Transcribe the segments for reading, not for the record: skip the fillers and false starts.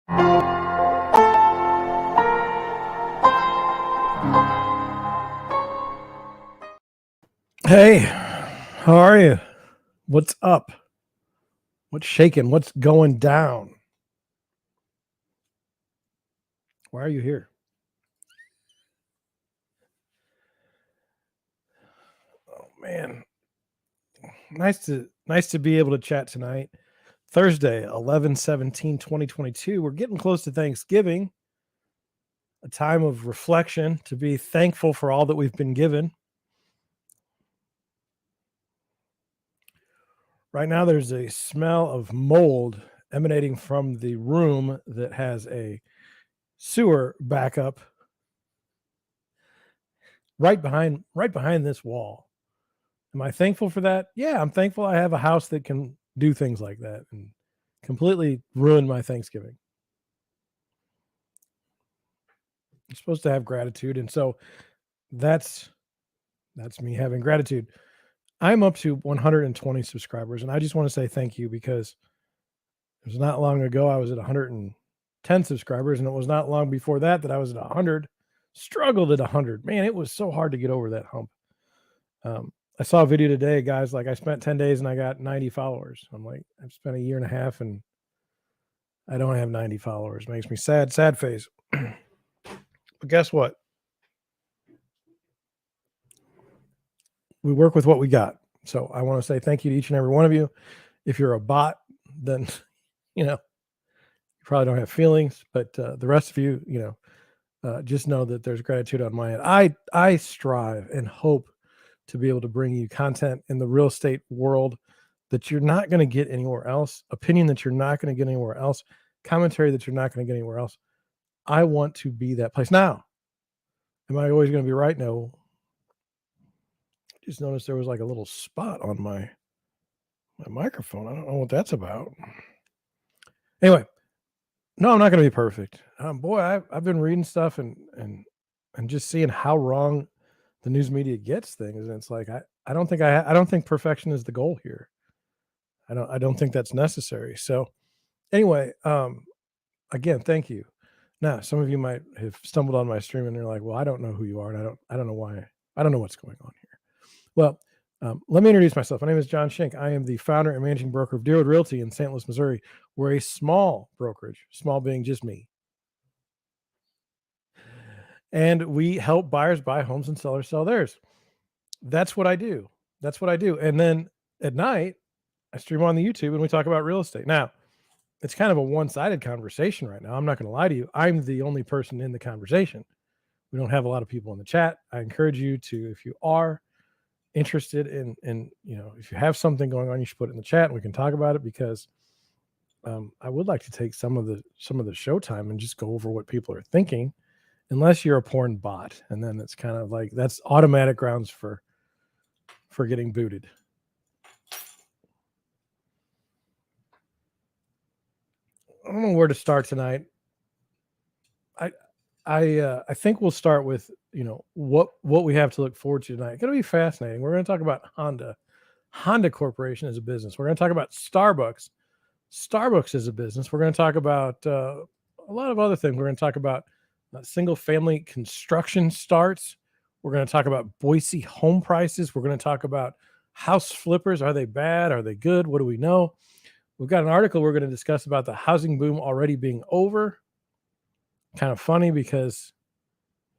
Hey, how are you? What's up? What's shaking? What's going down? Why are you here? Oh man. Nice to be able to chat tonight. Thursday, 11/17/2022. We're getting close to Thanksgiving, a time of reflection to be thankful for all that we've been given. Right now there's a smell of mold emanating from the room that has a sewer backup right behind this wall. Am I thankful for that? Yeah, I'm thankful I have a house that can do things like that and completely ruin my Thanksgiving. I'm supposed to have gratitude, and so that's that's me having gratitude. I'm up to 120 subscribers, and I just want to say thank you because it was not long ago I was at 110 subscribers, and it was not long before that that I was at 100. Struggled at 100. Man, it was so hard to get over that hump. I saw a video today, guys. Like I spent 10 days and I got 90 followers. I'm like, I've spent a year and a half and I don't have 90 followers. Makes me sad, sad face. But guess what? We work with what we got. So I want to say thank you to each and every one of you. If you're a bot, then you know you probably don't have feelings. But the rest of you, just know that there's gratitude on my end. I strive and hope to be able to bring you content in the real estate world that you're not going to get anywhere else, opinion that you're not going to get anywhere else, commentary that you're not going to get anywhere else. I want to be that place. Now, am I always going to be right? No. I just noticed there was like a little spot on my microphone. I don't know what that's about. Anyway, no, I'm not going to be perfect. Boy, I've been reading stuff and just seeing how wrong the news media gets things, and it's like I don't think I don't think perfection is the goal here. I don't think that's necessary. So anyway, again, thank you. Now, some of you might have stumbled on my stream and they're like, "Well, I don't know who you are, and I don't know why. I don't know what's going on here." Well, let me introduce myself. My name is John Schenk. I am the founder and managing broker of Deerwood Realty in St. Louis, Missouri. We're a small brokerage, small being just me, and we help buyers buy homes and sellers sell theirs. That's what I do. That's what I do. And then at night, I stream on the YouTube and we talk about real estate. Now, it's kind of a one-sided conversation right now. I'm not going to lie to you. I'm the only person in the conversation. We don't have a lot of people in the chat. I encourage you to, if you are interested in if you have something going on, you should put it in the chat and we can talk about it because I would like to take some of the showtime and just go over what people are thinking, unless you're a porn bot, and then it's kind of like that's automatic grounds for getting booted. I don't know where to start tonight. I think we'll start with what we have to look forward to tonight. It's going to be fascinating. We're going to talk about Honda Corporation as a business. We're going to talk about Starbucks as a business. We're going to talk about a lot of other things. We're going to talk about single family construction starts. We're going to talk about Boise home prices. We're going to talk about house flippers. Are they bad? Are they good? What do we know? We've got an article we're going to discuss about the housing boom already being over. Kind of funny because,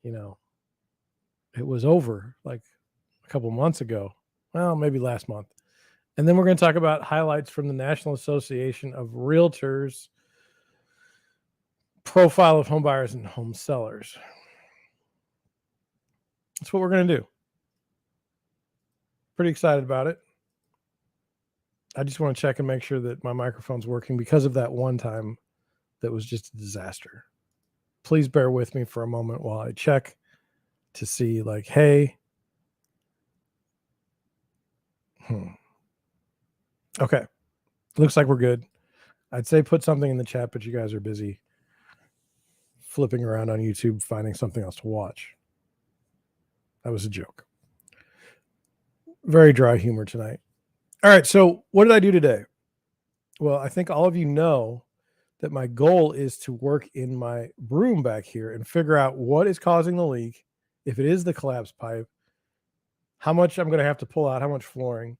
it was over like a couple months ago. Well, maybe last month. And then we're going to talk about highlights from the National Association of Realtors profile of home buyers and home sellers. That's what we're going to do. Pretty excited about it. I just want to check and make sure that my microphone's working because of that one time that was just a disaster. Please bear with me for a moment while I check to see like, hey, okay. Looks like we're good. I'd say put something in the chat, but you guys are busy flipping around on YouTube, finding something else to watch. That was a joke. Very dry humor tonight. All right. So what did I do today? Well, I think all of you know that my goal is to work in my room back here and figure out what is causing the leak. If it is the collapse pipe, how much I'm going to have to pull out, how much flooring,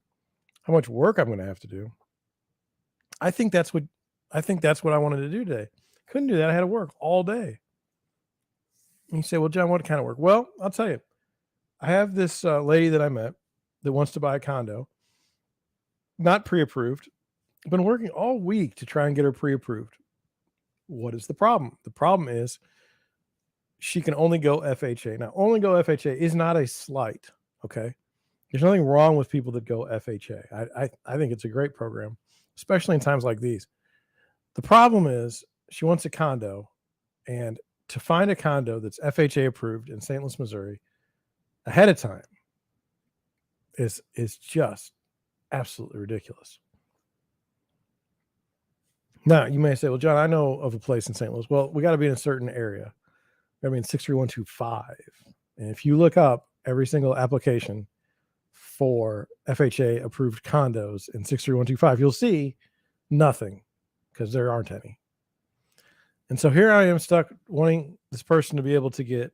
how much work I'm going to have to do. I think that's what I wanted to do today. Couldn't do that. I had to work all day. And you say, well, John, what kind of work? Well, I'll tell you. I have this lady that I met that wants to buy a condo, not pre-approved. I've been working all week to try and get her pre-approved. What is the problem? The problem is she can only go FHA. Now, only go FHA is not a slight, okay? There's nothing wrong with people that go FHA. I think it's a great program, especially in times like these. The problem is she wants a condo, and to find a condo that's FHA approved in St. Louis, Missouri, ahead of time is just absolutely ridiculous. Now, you may say, well, John, I know of a place in St. Louis. Well, we got to be in a certain area. I mean, 63125. And if you look up every single application for FHA approved condos in 63125, you'll see nothing because there aren't any. And so here I am stuck wanting this person to be able to get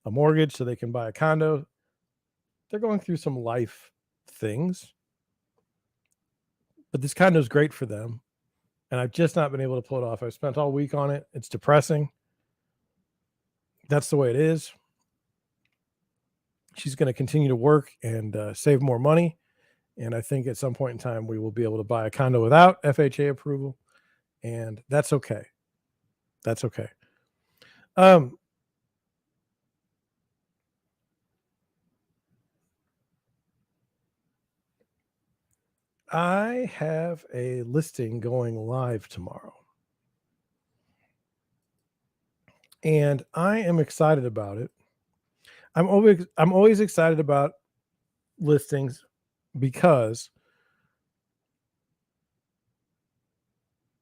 a mortgage so they can buy a condo. They're going through some life things, but this condo is great for them. And I've just not been able to pull it off. I've spent all week on it. It's depressing. That's the way it is. She's going to continue to work and save more money. And I think at some point in time, we will be able to buy a condo without FHA approval. And that's okay. That's okay. I have a listing going live tomorrow. And I am excited about it. I'm always excited about listings because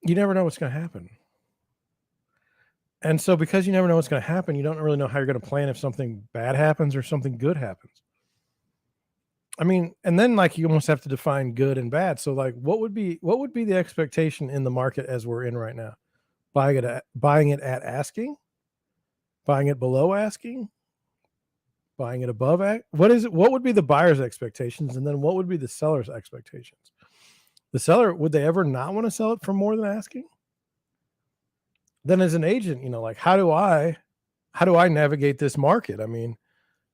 you never know what's going to happen. And so because you never know what's going to happen, you don't really know how you're going to plan if something bad happens or something good happens. I mean, and then like you almost have to define good and bad. So like what would be the expectation in the market as we're in right now? Buying it at asking? Buying it below asking? Buying it above what would be the buyer's expectations, and then what would be the seller's expectations? The seller, would they ever not want to sell it for more than asking? Then as an agent, like how do I navigate this market? I mean,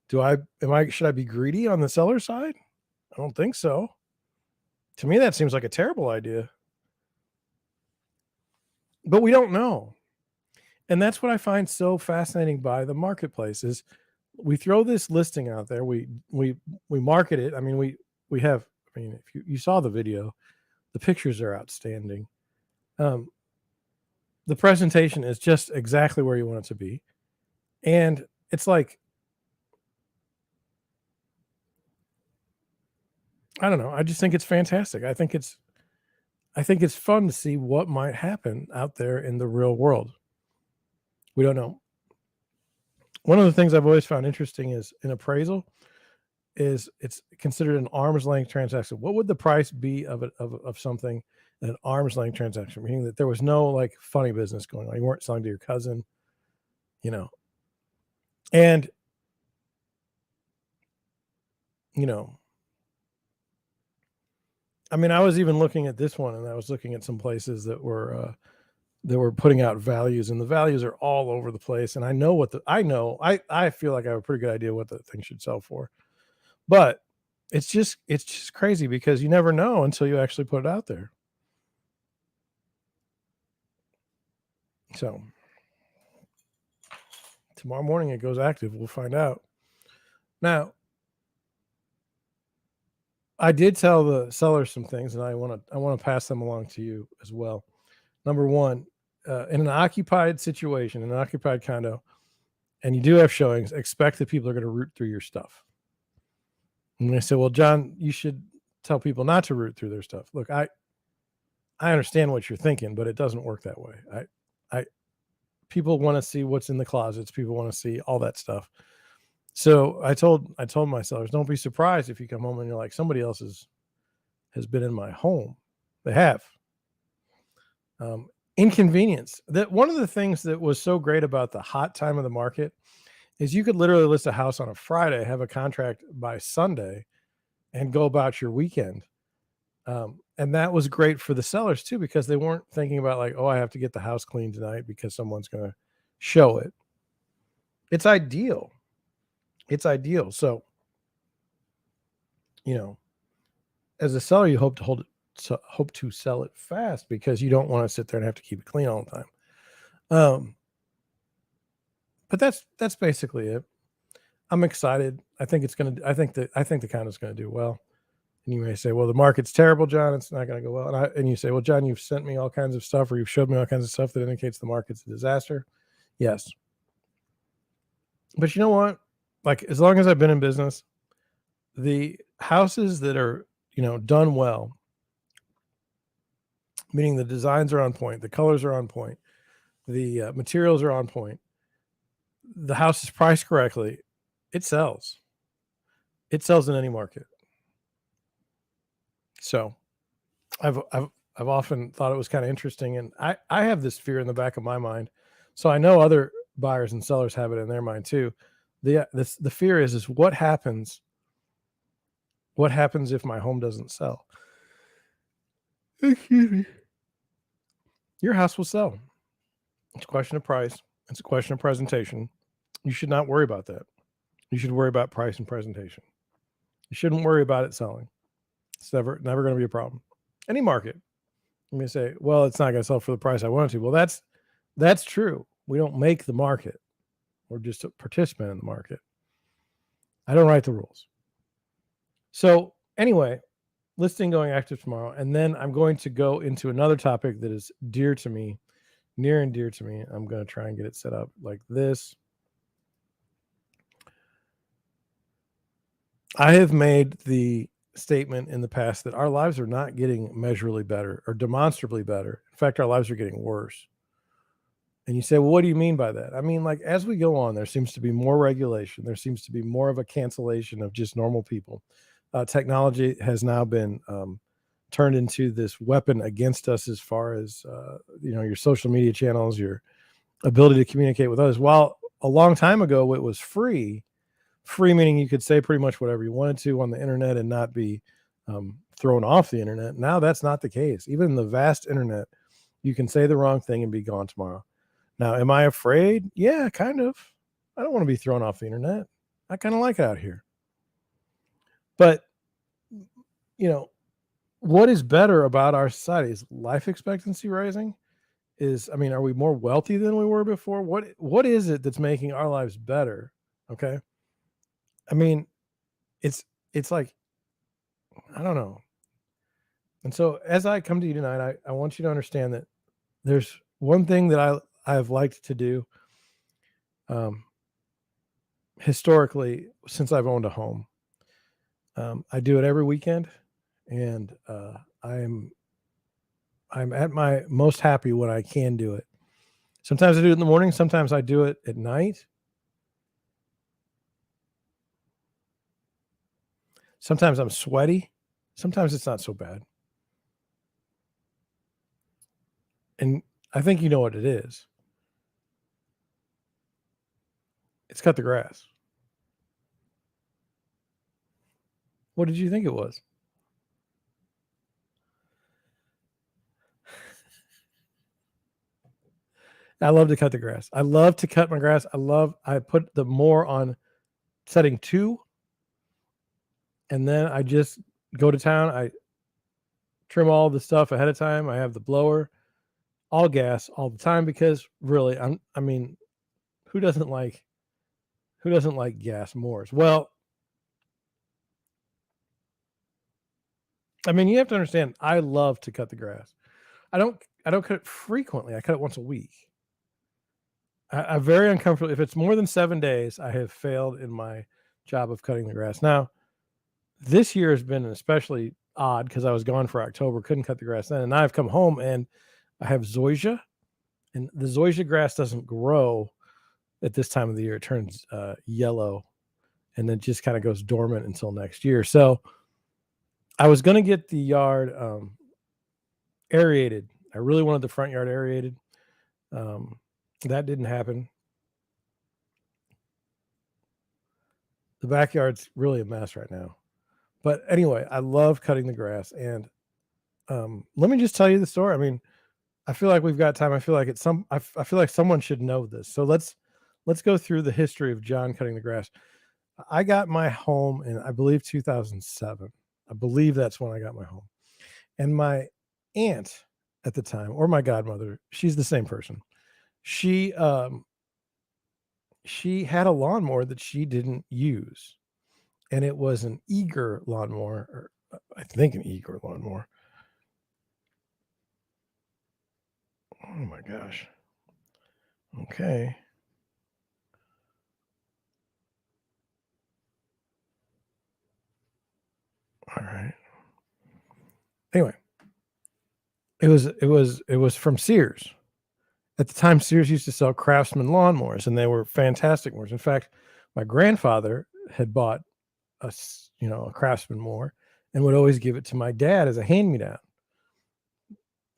should I be greedy on the seller side? I don't think so. To me, that seems like a terrible idea. But we don't know. And that's what I find so fascinating by the marketplace is we throw this listing out there. We market it. I mean, we have, I mean, if you saw the video, the pictures are outstanding. The presentation is just exactly where you want it to be. And it's like, I don't know. I just think it's fantastic. I think it's fun to see what might happen out there in the real world. We don't know. One of the things I've always found interesting is an appraisal is it's considered an arm's length transaction. What would the price be of something in an arm's length transaction? Meaning that there was no like funny business going on. You weren't selling to your cousin, and I mean, I was even looking at this one, and I was looking at some places that were putting out values, and the values are all over the place. And I know I feel like I have a pretty good idea what the thing should sell for, but it's just crazy because you never know until you actually put it out there. So tomorrow morning it goes active. We'll find out. Now, I did tell the seller some things, and I want to pass them along to you as well. Number one, in an occupied situation, in an occupied condo, and you do have showings, expect that people are going to root through your stuff. And they say, well, John, you should tell people not to root through their stuff. Look, I understand what you're thinking, but it doesn't work that way. People want to see what's in the closets. People want to see all that stuff. So I told my sellers, don't be surprised if you come home and you're like, somebody else has been in my home. They have. inconvenience. That one of the things that was so great about the hot time of the market is you could literally list a house on a Friday, have a contract by Sunday, and go about your weekend. And that was great for the sellers too, because they weren't thinking about like, oh, I have to get the house cleaned tonight because someone's going to show it. It's ideal. It's ideal. So, as a seller, you hope to hope to sell it fast because you don't want to sit there and have to keep it clean all the time. But that's basically it. I'm excited. I think the condo's going to do well. And you may say, well, the market's terrible, John. It's not going to go well. And you say, well, John, you've sent me all kinds of stuff, or you've showed me all kinds of stuff that indicates the market's a disaster. Yes. But you know what? Like, as long as I've been in business, the houses that are, done well, meaning the designs are on point, the colors are on point, the materials are on point, the house is priced correctly, it sells. It sells in any market. So I've often thought it was kind of interesting, and I have this fear in the back of my mind. So I know other buyers and sellers have it in their mind too. The fear is what happens if my home doesn't sell? Excuse me. Your house will sell. It's a question of price. It's a question of presentation. You should not worry about that. You should worry about price and presentation. You shouldn't worry about it selling. It's never going to be a problem. Any market. You may say, well, it's not going to sell for the price I want it to. Well, that's true. We don't make the market. We're just a participant in the market. I don't write the rules. So anyway, listing going active tomorrow. And then I'm going to go into another topic that is dear to me, near and dear to me. I'm going to try and get it set up like this. I have made the statement in the past that our lives are not getting measurably better or demonstrably better. In fact, our lives are getting worse. And you say, well, what do you mean by that? I mean, like, as we go on, there seems to be more regulation. There seems to be more of a cancellation of just normal people. Technology has now been turned into this weapon against us as far as, your social media channels, your ability to communicate with others. While a long time ago, it was free meaning you could say pretty much whatever you wanted to on the internet and not be thrown off the internet. Now that's not the case. Even in the vast internet, you can say the wrong thing and be gone tomorrow. Now, am I afraid? Yeah, kind of. I don't want to be thrown off the internet. I kind of like it out here. But, what is better about our society? Is life expectancy rising? Are we more wealthy than we were before? What is it that's making our lives better? Okay. It's like, I don't know. And so as I come to you tonight, I want you to understand that there's one thing that I've liked to do historically since I've owned a home. I do it every weekend, and I'm at my most happy when I can do it. Sometimes I do it in the morning. Sometimes I do it at night. Sometimes I'm sweaty. Sometimes it's not so bad. And I think you know what it is. It's cut the grass. What did you think it was? I love to cut the grass. I love to cut my grass. I put the mower on setting 2. And then I just go to town. I trim all the stuff ahead of time. I have the blower, all gas all the time, because really, who doesn't like gas mowers? Well, you have to understand, I love to cut the grass. I don't cut it frequently. I cut it once a week. I'm very uncomfortable. If it's more than 7 days, I have failed in my job of cutting the grass. Now, this year has been especially odd because I was gone for October, couldn't cut the grass then. And now I've come home and I have zoysia, and the zoysia grass doesn't grow at this time of the year. It turns yellow and then just kind of goes dormant until next year. So I was going to get the yard aerated I really wanted the front yard aerated. That didn't happen. The backyard's really a mess right now. But anyway, I love cutting the grass. And let me just tell you the story. I mean, I feel like we've got time. I feel like I feel like someone should know this. So let's go through the history of John cutting the grass. I got my home in, I believe, 2007. I believe that's when I got my home. And my aunt at the time, or my godmother, she's the same person. She she had a lawnmower that she didn't use, and it was an Eager lawnmower, or I think an Eager lawnmower. Oh my gosh. Okay. All right. Anyway, it was from Sears. At the time, Sears used to sell Craftsman lawnmowers, and they were fantastic mowers. In fact, my grandfather had bought a Craftsman mower and would always give it to my dad as a hand me down.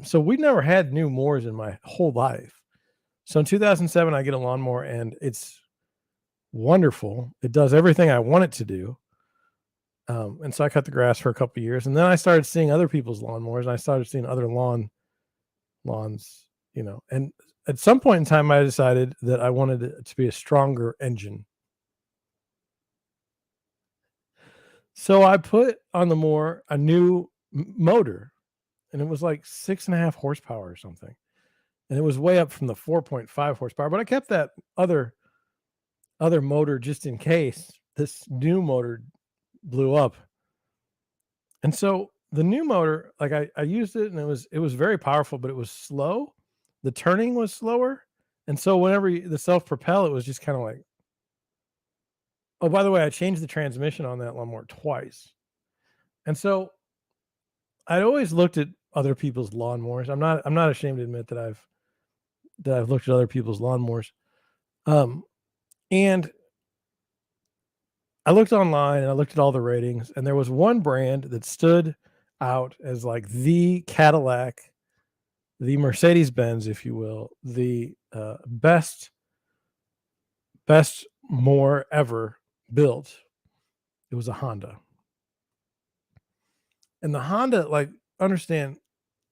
So we never had new mowers in my whole life. So in 2007, I get a lawnmower, and it's wonderful. It does everything I want it to do. And so I cut the grass for a couple of years, and then I started seeing other people's lawnmowers, and I started seeing other lawns, and at some point in time, I decided that I wanted it to be a stronger engine. So I put on the mower a new motor, and it was like 6.5 horsepower or something. And it was way up from the 4.5 horsepower, but I kept that other motor just in case this new motor blew up. And so the new motor, like I used it, and it was very powerful, but it was slow. The turning was slower. And so whenever the self-propel, it was just kind of like, oh, by the way, I changed the transmission on that lawnmower twice. And so I'd always looked at other people's lawnmowers. I'm not ashamed to admit that I've looked at other people's lawnmowers. And I looked online, and I looked at all the ratings, and there was one brand that stood out as like the Cadillac, the Mercedes Benz, if you will, the best mower ever built. It was a Honda. And the Honda, like, understand,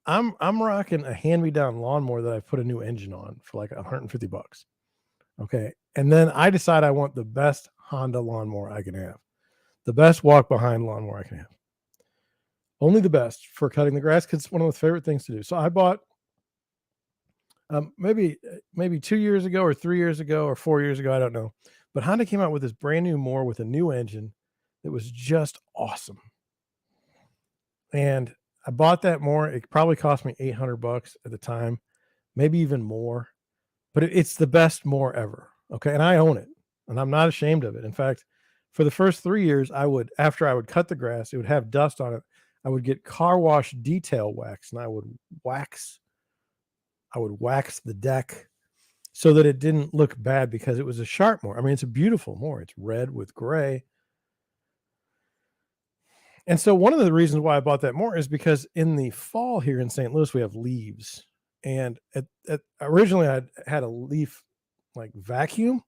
I'm rocking a hand-me-down lawnmower that I put a new engine on for like $150. Okay. And then I decide I want the best Honda lawnmower I can have. The best walk behind lawnmower I can have. Only the best for cutting the grass, because it's one of my favorite things to do. So I bought maybe 2 years ago or 3 years ago or 4 years ago, I don't know. But Honda came out with this brand new mower with a new engine that was just awesome. And I bought that mower. It probably cost me $800 at the time, maybe even more. But it's the best mower ever. Okay. And I own it, and I'm not ashamed of it. In fact, for the first 3 years, after I would cut the grass, it would have dust on it. I would get car wash detail wax, and I would wax the deck so that it didn't look bad, because it was a sharp mower. I mean, it's a beautiful mower. It's red with gray. And so one of the reasons why I bought that mower is because in the fall here in St. Louis, we have leaves. And originally I had a leaf like vacuum,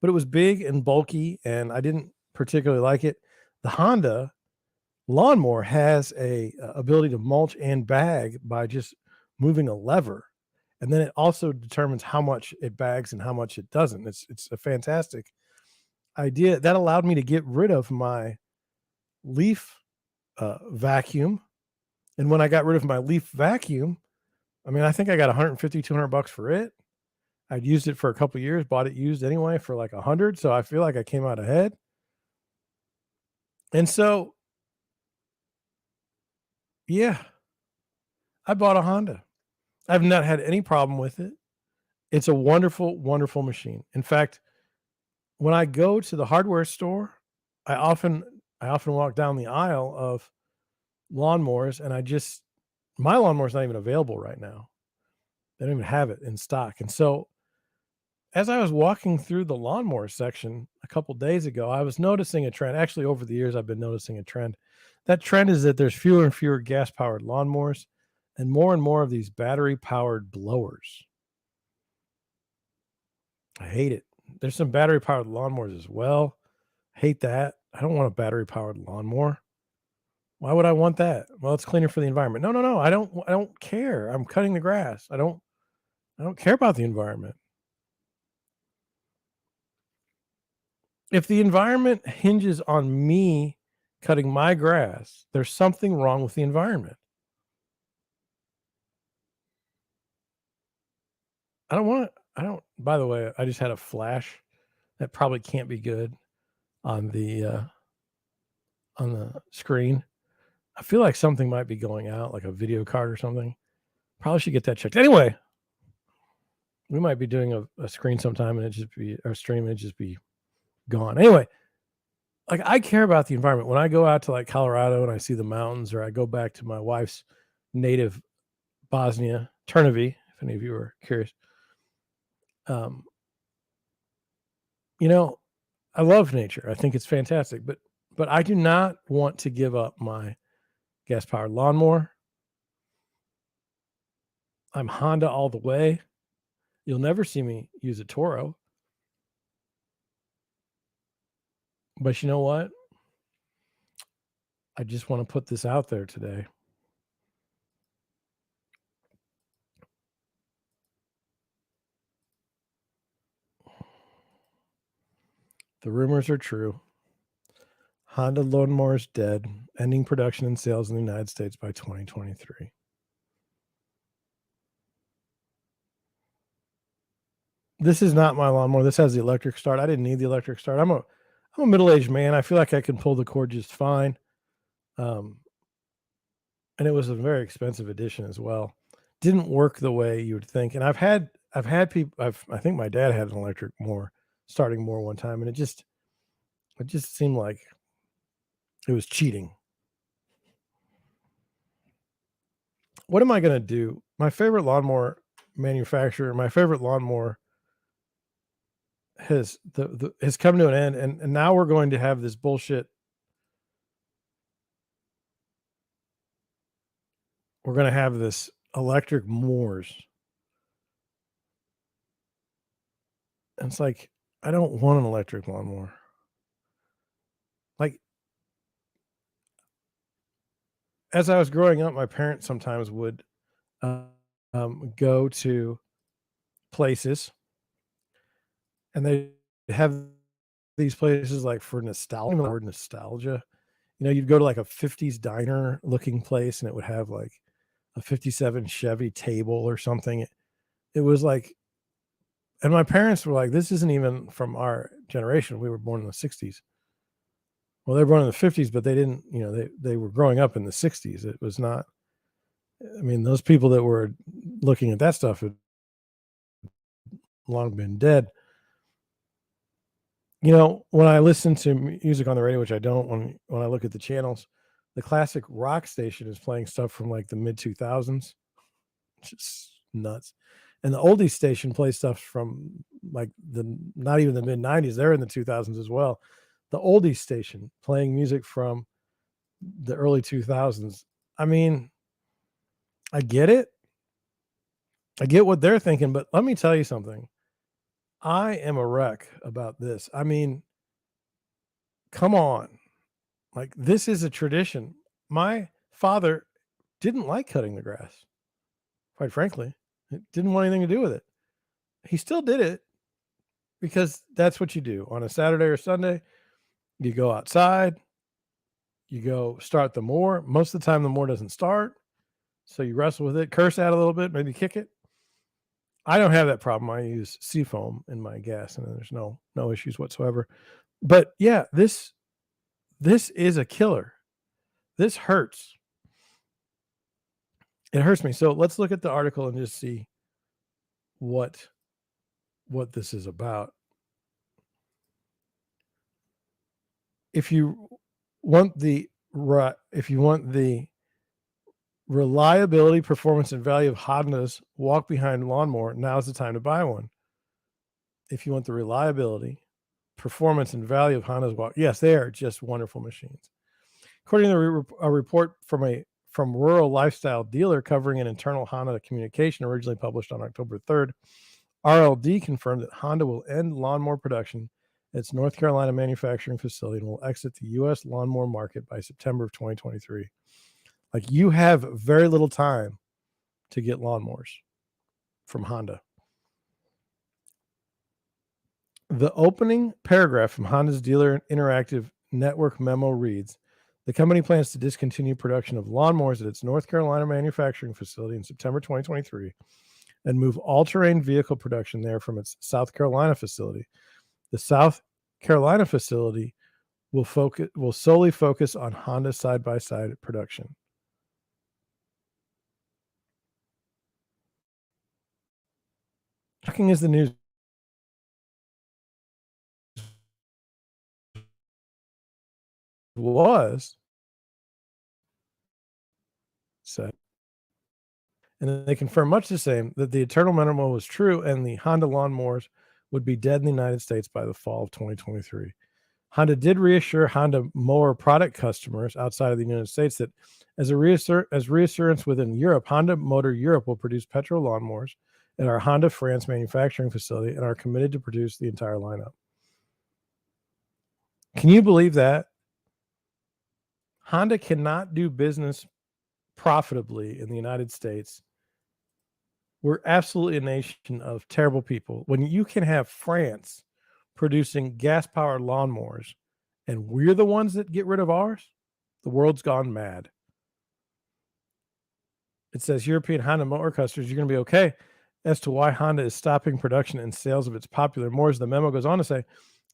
but it was big and bulky, and I didn't particularly like it. The Honda lawnmower has a ability to mulch and bag by just moving a lever, and then it also determines how much it bags and how much it doesn't. It's a fantastic idea that allowed me to get rid of my leaf vacuum. And when I got rid of my leaf vacuum, I mean, I think I got 150, $200 for it. I'd used it for a couple of years, bought it used anyway for like 100. So I feel like I came out ahead. And so, yeah, I bought a Honda. I've not had any problem with it. It's a wonderful, wonderful machine. In fact, when I go to the hardware store, I often walk down the aisle of lawnmowers, and my lawnmower's not even available right now. They don't even have it in stock. And so as I was walking through the lawnmower section a couple days ago, I was noticing a trend. Actually, over the years, I've been noticing a trend. That trend is that there's fewer and fewer gas-powered lawnmowers, and more of these battery powered blowers. I hate it. There's some battery powered lawnmowers as well. Hate that. I don't want a battery powered lawnmower. Why would I want that? Well, it's cleaner for the environment. No, no, no. I don't care. I'm cutting the grass. I don't care about the environment. If the environment hinges on me cutting my grass, there's something wrong with the environment. I don't by the way, I just had a flash that probably can't be good on the screen. I feel like something might be going out, like a video card or something. Probably should get that checked. Anyway, we might be doing a screen sometime and it just be or stream and it just be gone. Anyway, like I care about the environment. When I go out to like Colorado and I see the mountains, or I go back to my wife's native Bosnia, Turnavy, if any of you are curious. Um, you know, I love nature. I think it's fantastic, but I do not want to give up my gas powered lawnmower. I'm Honda all the way. You'll never see me use a Toro. But you know what? I just want to put this out there today. The rumors are true. Honda lawnmower is dead, ending production and sales in the United States by 2023. This is not my lawnmower. This has the electric start. I didn't need the electric start. I'm a middle-aged man. I feel like I can pull the cord just fine. Um, and it was a very expensive edition as well. Didn't work the way you would think. And I've had people. I think my dad had an electric mower, starting more one time, and it just seemed like it was cheating. What am I going to do? My favorite lawnmower manufacturer, my favorite lawnmower has come to an end, and now we're going to have this bullshit. We're going to have this electric mowers. And it's like, I don't want an electric lawnmower. Like, as I was growing up, my parents sometimes would uh, go to places, and they have these places like for nostalgia. The word nostalgia, you'd go to like a '50s diner looking place, and it would have like a '57 Chevy table or something. It was like, and my parents were like, "This isn't even from our generation. We were born in the '60s." Well, they were born in the '50s, but they didn't. They were growing up in the '60s. It was not. I mean, those people that were looking at that stuff had long been dead. When I listen to music on the radio, which I don't, when I look at the channels, the classic rock station is playing stuff from like the mid 2000s, just nuts. And the oldies station plays stuff from like not even the mid 90s. They're in the 2000s as well. The oldies station playing music from the early 2000s. I mean, I get it. I get what they're thinking, but let me tell you something. I am a wreck about this. I mean, come on. Like, this is a tradition. My father didn't like cutting the grass, quite frankly. It didn't want anything to do with it. He still did it because that's what you do on a Saturday or Sunday. You go outside, you go start the mower. Most of the time, the mower doesn't start. So you wrestle with it, curse out a little bit, maybe kick it. I don't have that problem. I use seafoam in my gas, and there's no issues whatsoever. But yeah, this is a killer. This hurts. It hurts me. So let's look at the article and just see what this is about. If you want the reliability, performance, and value of Honda's walk behind lawnmower, now's the time to buy one. If you want the reliability, performance, and value of Honda's walk, yes, they are just wonderful machines. According to a report from a from Rural Lifestyle Dealer covering an internal Honda communication originally published on October 3rd, RLD confirmed that Honda will end lawnmower production at its North Carolina manufacturing facility and will exit the U.S. lawnmower market by September of 2023. Like, you have very little time to get lawnmowers from Honda. The opening paragraph from Honda's Dealer Interactive Network memo reads, the company plans to discontinue production of lawnmowers at its North Carolina manufacturing facility in September 2023 and move all-terrain vehicle production there from its South Carolina facility. The South Carolina facility will solely focus on Honda side-by-side production. Shocking as the news was, said, and they confirmed much the same, that the eternal memo was true and the Honda lawnmowers would be dead in the United States by the fall of 2023. Honda did reassure Honda mower product customers outside of the United States that as reassurance within Europe, Honda Motor Europe will produce petrol lawnmowers at our Honda France manufacturing facility and are committed to produce the entire lineup. Can you believe that? Honda cannot do business profitably in the United States. We're absolutely a nation of terrible people. When you can have France producing gas-powered lawnmowers and we're the ones that get rid of ours, the world's gone mad. It says European Honda motor customers, you're going to be okay. As to why Honda is stopping production and sales of its popular mowers, the memo goes on to say,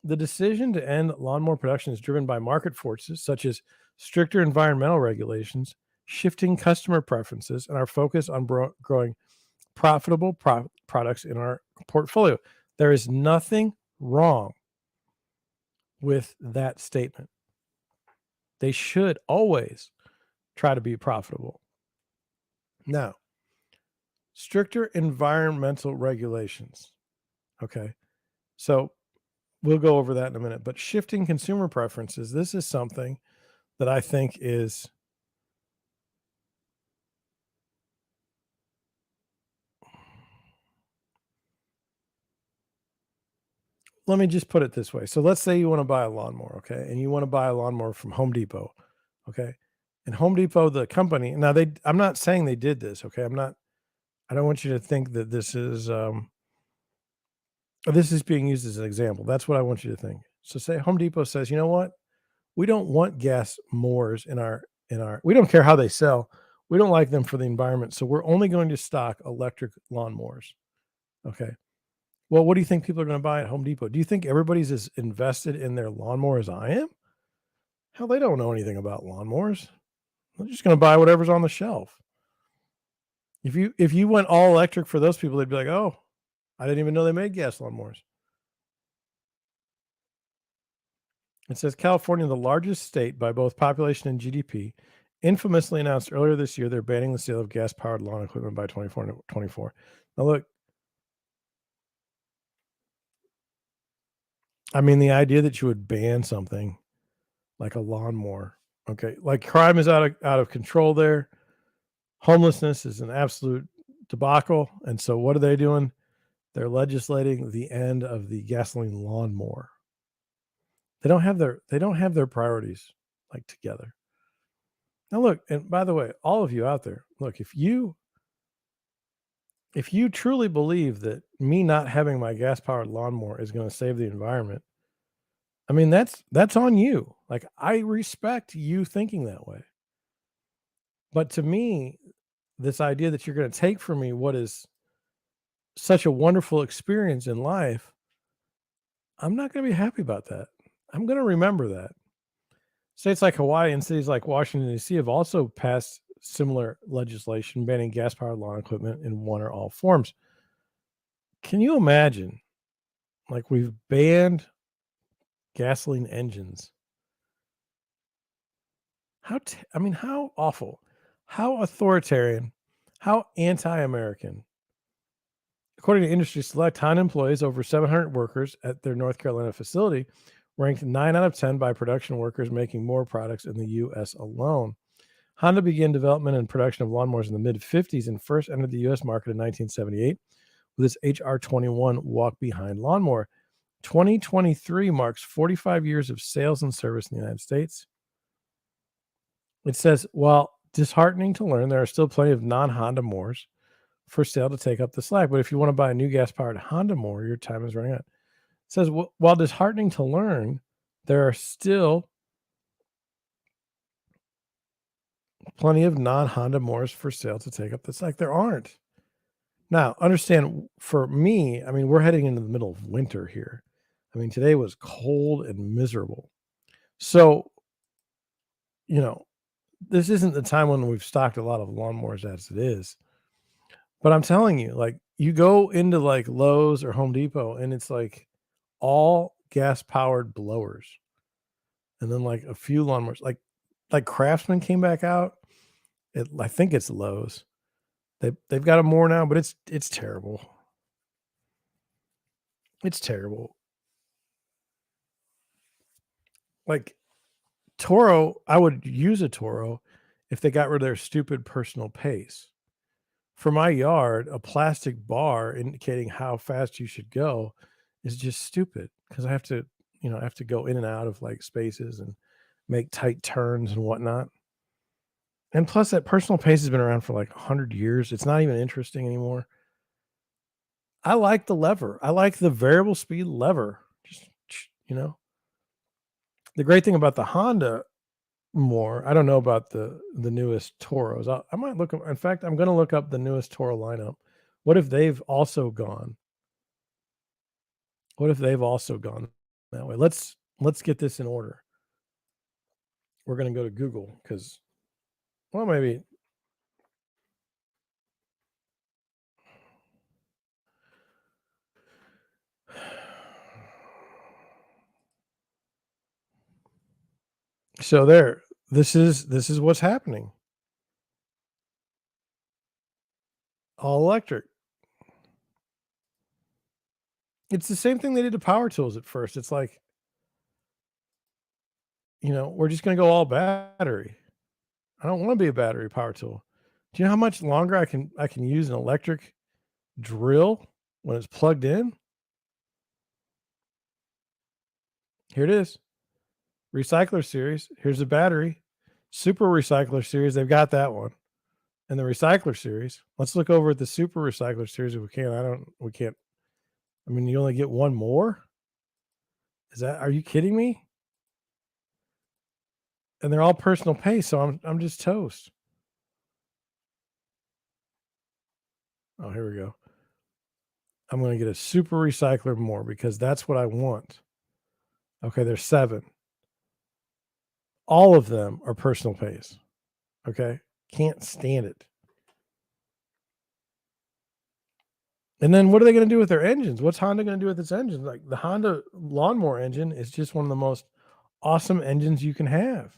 the decision to end lawnmower production is driven by market forces such as stricter environmental regulations, shifting customer preferences, and our focus on growing profitable products in our portfolio. There is nothing wrong with that statement. They should always try to be profitable. Now, stricter environmental regulations. Okay. So we'll go over that in a minute, but shifting consumer preferences, this is something that I think is let me just put it this way. So let's say you want to buy a lawnmower, okay? And you want to buy a lawnmower from Home Depot, okay? And Home Depot, the company, now I'm not saying they did this, okay? I don't want you to think that this is being used as an example. That's what I want you to think. So say Home Depot says, you know what? We don't want gas mowers in our we don't care how they sell. We don't like them for the environment. So we're only going to stock electric lawnmowers. Okay. Well, what do you think people are going to buy at Home Depot? Do you think everybody's as invested in their lawnmower as I am? Hell, they don't know anything about lawnmowers. They're just going to buy whatever's on the shelf. If you went all electric for those people, they'd be like, oh, I didn't even know they made gas lawnmowers. It says California, the largest state by both population and GDP, infamously announced earlier this year they're banning the sale of gas-powered lawn equipment by 2024. Now, look, I mean, the idea that you would ban something like a lawnmower, okay, like crime is out of control there. Homelessness is an absolute debacle. And so what are they doing? They're legislating the end of the gasoline lawnmower. They don't have their priorities like together. Now look, and by the way, all of you out there, look, if you truly believe that me not having my gas powered lawnmower is going to save the environment, I mean, that's on you. Like, I respect you thinking that way. But to me, this idea that you're going to take from me what is such a wonderful experience in life, I'm not going to be happy about that. I'm going to remember that. States like Hawaii and cities like Washington, D.C. have also passed similar legislation banning gas-powered lawn equipment in one or all forms. Can you imagine? Like, we've banned gasoline engines. How awful, how authoritarian, how anti-American. According to Industry Select, Honda employees over 700 workers at their North Carolina facility, ranked 9 out of 10 by production workers making more products in the U.S. alone. Honda began development and production of lawnmowers in the mid-50s and first entered the U.S. market in 1978 with its HR21 walk-behind lawnmower. 2023 marks 45 years of sales and service in the United States. It says, while disheartening to learn, there are still plenty of non-Honda mowers for sale to take up the slack. But if you want to buy a new gas-powered Honda mower, your time is running out. It says, while disheartening to learn, there are still plenty of non-Honda mowers for sale to take up the slack. There aren't. Now, understand, for me, I mean, we're heading into the middle of winter here. I mean, today was cold and miserable. So, you know, this isn't the time when we've stocked a lot of lawnmowers as it is. But I'm telling you, like, you go into like Lowe's or Home Depot and it's like all gas powered blowers and then like a few lawnmowers. Like Craftsman came back out. I think it's Lowe's. They've got them more now, but it's terrible. It's terrible. Like Toro, I would use a Toro if they got rid of their stupid personal pace. For my yard, a plastic bar indicating how fast you should go is just stupid because I have to go in and out of like spaces and make tight turns and whatnot. And plus, that personal pace has been around for like 100 years. It's not even interesting anymore. I like the lever. I like the variable speed lever. Just, the great thing about the Honda more, I don't know about the newest Toros. I might look. In fact, I'm going to look up the newest Toro lineup. What if they've also gone? What if they've also gone that way? Let's get this in order. We're going to go to Google because, well, maybe. So there, this is what's happening. All electric. It's the same thing they did to power tools at first. It's like, we're just going to go all battery. I don't want to be a battery power tool. Do you know how much longer I can use an electric drill when it's plugged in? Here it is. Recycler series. Here's the battery. Super recycler series. They've got that one. And the recycler series. Let's look over at the super recycler series if we can. We can't. I mean, you only get one more? Are you kidding me? And they're all personal pay, so I'm just toast. Oh, here we go. I'm going to get a super recycler more because that's what I want. Okay, there's 7. All of them are personal pays. Okay? Can't stand it. And then what are they going to do with their engines? What's Honda going to do with its engines? Like the Honda lawnmower engine is just one of the most awesome engines you can have.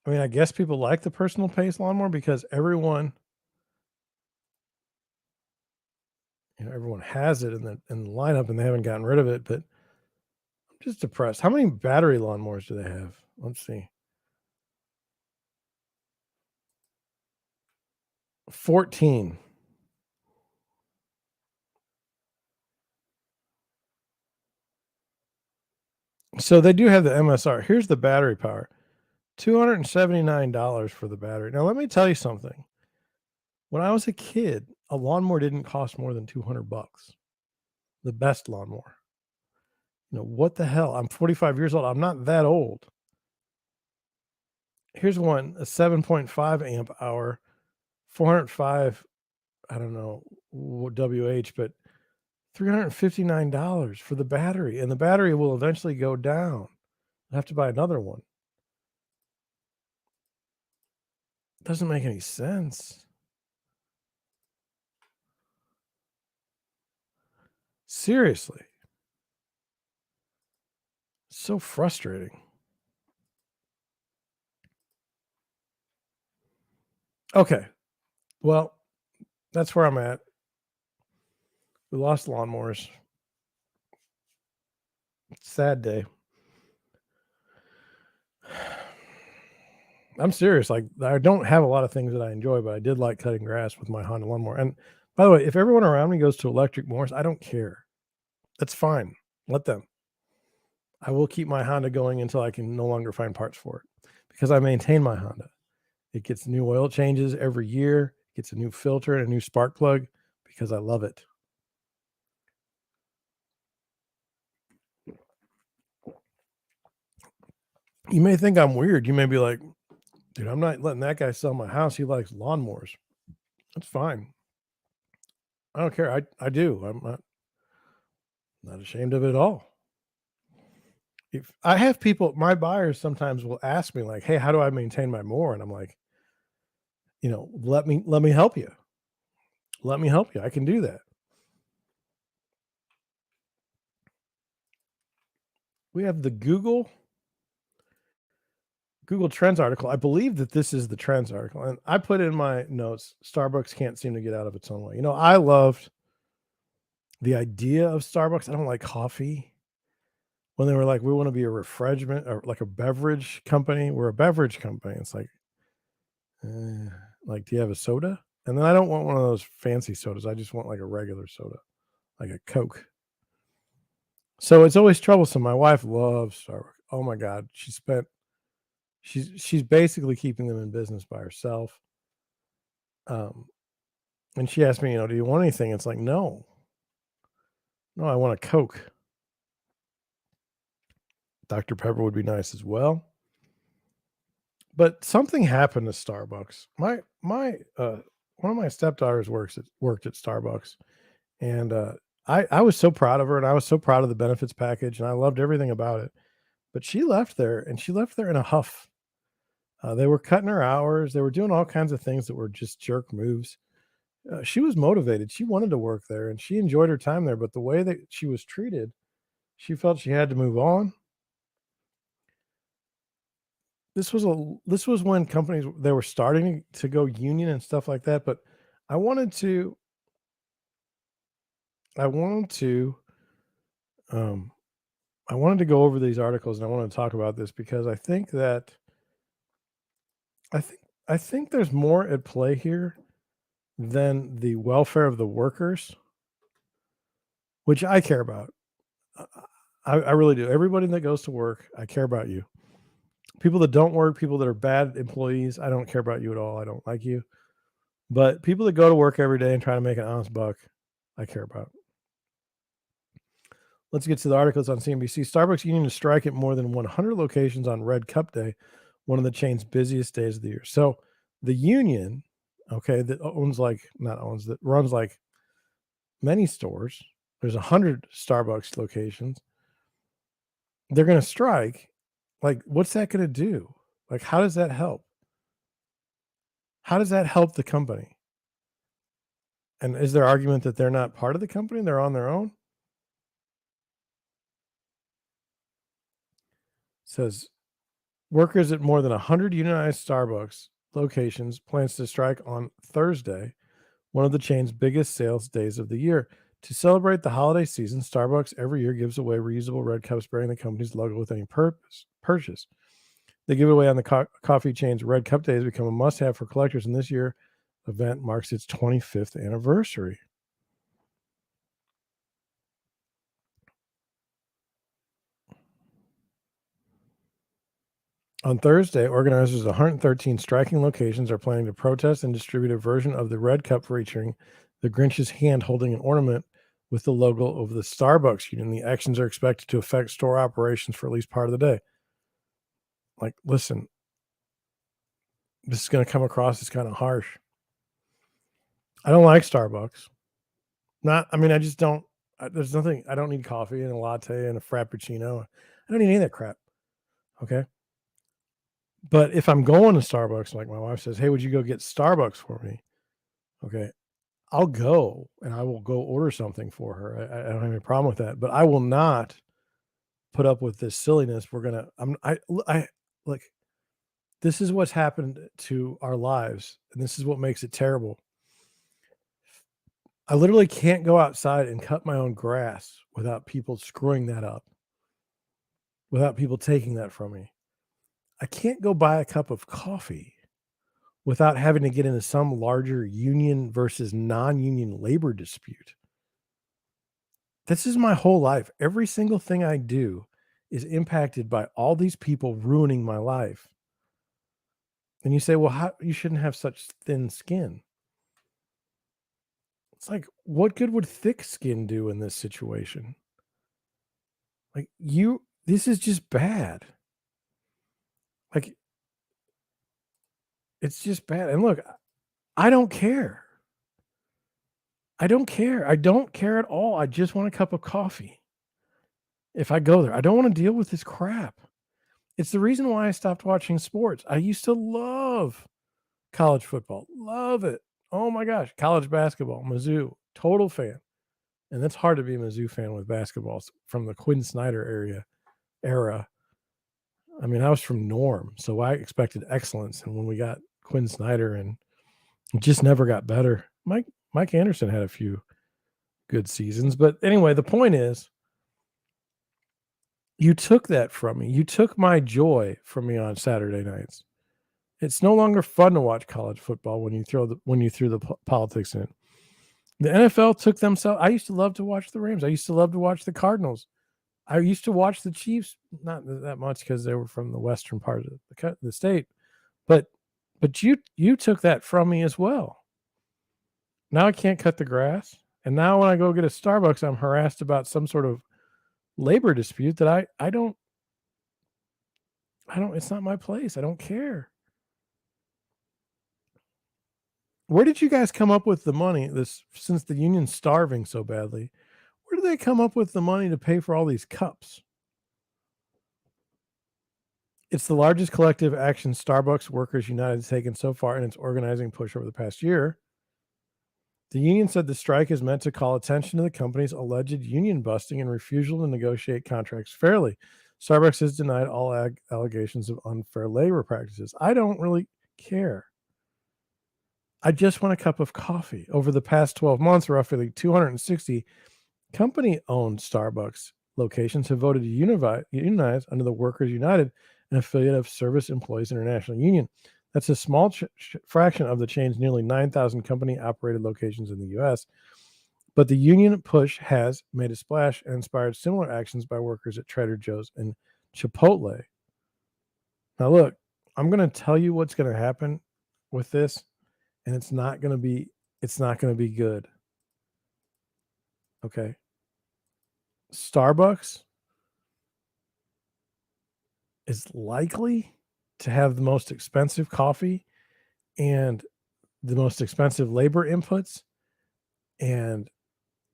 I mean, I guess people like the personal pace lawnmower because everyone has it in the lineup and they haven't gotten rid of it, but I'm just depressed. How many battery lawnmowers do they have? Let's see. 14. So they do have the MSR. Here's the battery power. $279 for the battery. Now let me tell you something. When I was a kid, a lawnmower didn't cost more than $200. The best lawnmower. What the hell? I'm 45 years old. I'm not that old. Here's one, a 7.5 amp hour, 405, I don't know, WH, but $359 for the battery. And the battery will eventually go down. I have to buy another one. Doesn't make any sense. Seriously. So frustrating. Okay. Well, that's where I'm at. We lost lawnmowers. Sad day. I'm serious. Like, I don't have a lot of things that I enjoy, but I did like cutting grass with my Honda lawnmower. And by the way, if everyone around me goes to electric mowers, I don't care. That's fine. Let them. I will keep my Honda going until I can no longer find parts for it because I maintain my Honda. It gets new oil changes every year, gets a new filter and a new spark plug because I love it. You may think I'm weird. You may be like, dude, I'm not letting that guy sell my house. He likes lawnmowers. That's fine. I don't care. I do. I'm not ashamed of it at all. If I have people, my buyers sometimes will ask me like, "Hey, how do I maintain my mower?" And I'm like, let me help you. Let me help you. I can do that. We have the Google Trends article. I believe that this is the Trends article, and I put in my notes. Starbucks can't seem to get out of its own way. I loved the idea of Starbucks. I don't like coffee. When they were like, we want to be a refreshment or like a beverage company. We're a beverage company. It's uh, like, do you have a soda? And then I don't want one of those fancy sodas. I just want like a regular soda, like a Coke. So it's always troublesome. My wife loves Starbucks. Oh my God. She's basically keeping them in business by herself. Um, and she asked me, do you want anything? It's like, no, I want a Coke. Dr. Pepper would be nice as well. But something happened to Starbucks. My one of my stepdaughters worked at Starbucks, and I was so proud of her, and I was so proud of the benefits package, and I loved everything about it. But she left there, and she left there in a huff. They were cutting her hours. They were doing all kinds of things that were just jerk moves. She was motivated. She wanted to work there, and she enjoyed her time there. But the way that she was treated, she felt she had to move on. This was when companies they were starting to go union and stuff like that. But I wanted to I wanted to um, I wanted to go over these articles and I wanted to talk about this because I think I think there's more at play here than the welfare of the workers, which I care about. Uh, I really do. Everybody that goes to work, I care about you. People that don't work, people that are bad employees, I don't care about you at all. I don't like you. But people that go to work every day and try to make an honest buck, I care about. Let's get to the articles on CNBC. Starbucks union to strike at more than 100 locations on Red Cup Day, one of the chain's busiest days of the year. So the union, okay, that owns like not owns that runs like many stores. There's 100 Starbucks locations. They're going to strike. Like, what's that going to do? Like, how does that help? How does that help the company? And is there argument that they're not part of the company? They're on their own? Says workers at more than 100 unionized Starbucks locations plans to strike on Thursday, one of the chain's biggest sales days of the year. To celebrate the holiday season, Starbucks every year gives away reusable red cups bearing the company's logo with any purchase. The giveaway on the coffee chain's Red Cup Day has become a must-have for collectors, and this year event marks its 25th anniversary. On Thursday, organizers of 113 striking locations are planning to protest and distribute a version of the Red Cup featuring the Grinch's hand holding an ornament with the logo of the Starbucks union. The actions are expected to affect store operations for at least part of the day. Like, listen, this is going to come across as kind of harsh. I don't like Starbucks. I just don't. There's nothing. I don't need coffee and a latte and a frappuccino. I don't need any of that crap. Okay. But if I'm going to Starbucks, like my wife says, hey, would you go get Starbucks for me? Okay. I'll go and I will go order something for her. I don't have any problem with that, but I will not put up with this silliness. I like this is what's happened to our lives, and this is what makes it terrible. I literally can't go outside and cut my own grass without people screwing that up, without people taking that from me. I can't go buy a cup of coffee without having to get into some larger union versus non-union labor dispute. This is my whole life. Every single thing I do is impacted by all these people ruining my life. And you say, well, how you shouldn't have such thin skin. It's like, what good would thick skin do in this situation? Like this is just bad. Like, it's just bad. And look, I don't care. I don't care. I don't care at all. I just want a cup of coffee. If I go there, I don't want to deal with this crap. It's the reason why I stopped watching sports. I used to love college football. Love it. Oh my gosh. College basketball, Mizzou, total fan. And it's hard to be a Mizzou fan with basketballs from the Quinn Snyder era. I mean, I was from Norm, so I expected excellence. And when we got Quinn Snyder, and it just never got better. Mike Anderson had a few good seasons. But anyway, the point is, you took that from me. You took my joy from me on Saturday nights. It's no longer fun to watch college football when you threw the politics in. The NFL took themselves. I used to love to watch the Rams. I used to love to watch the Cardinals. I used to watch the Chiefs, not that much because they were from the western part of the state. But you took that from me as well. Now I can't cut the grass. And now when I go get a Starbucks, I'm harassed about some sort of labor dispute that I don't, it's not my place. I don't care. Where did you guys come up with the money since the union's starving so badly? Where did they come up with the money to pay for all these cups? It's the largest collective action Starbucks Workers United has taken so far in its organizing push over the past year. The union said the strike is meant to call attention to the company's alleged union busting and refusal to negotiate contracts fairly. Starbucks has denied all allegations of unfair labor practices. I don't really care. I just want a cup of coffee. Over the past 12 months, roughly 260 company-owned Starbucks locations have voted to unionize under the Workers United, an affiliate of Service Employees International Union. That's a small fraction of the chain's nearly 9,000 company-operated locations in the U.S., but the union push has made a splash and inspired similar actions by workers at Trader Joe's and Chipotle. Now, look, I'm going to tell you what's going to happen with this, and it's not going to be good. Okay. Starbucks is likely to have the most expensive coffee and the most expensive labor inputs, and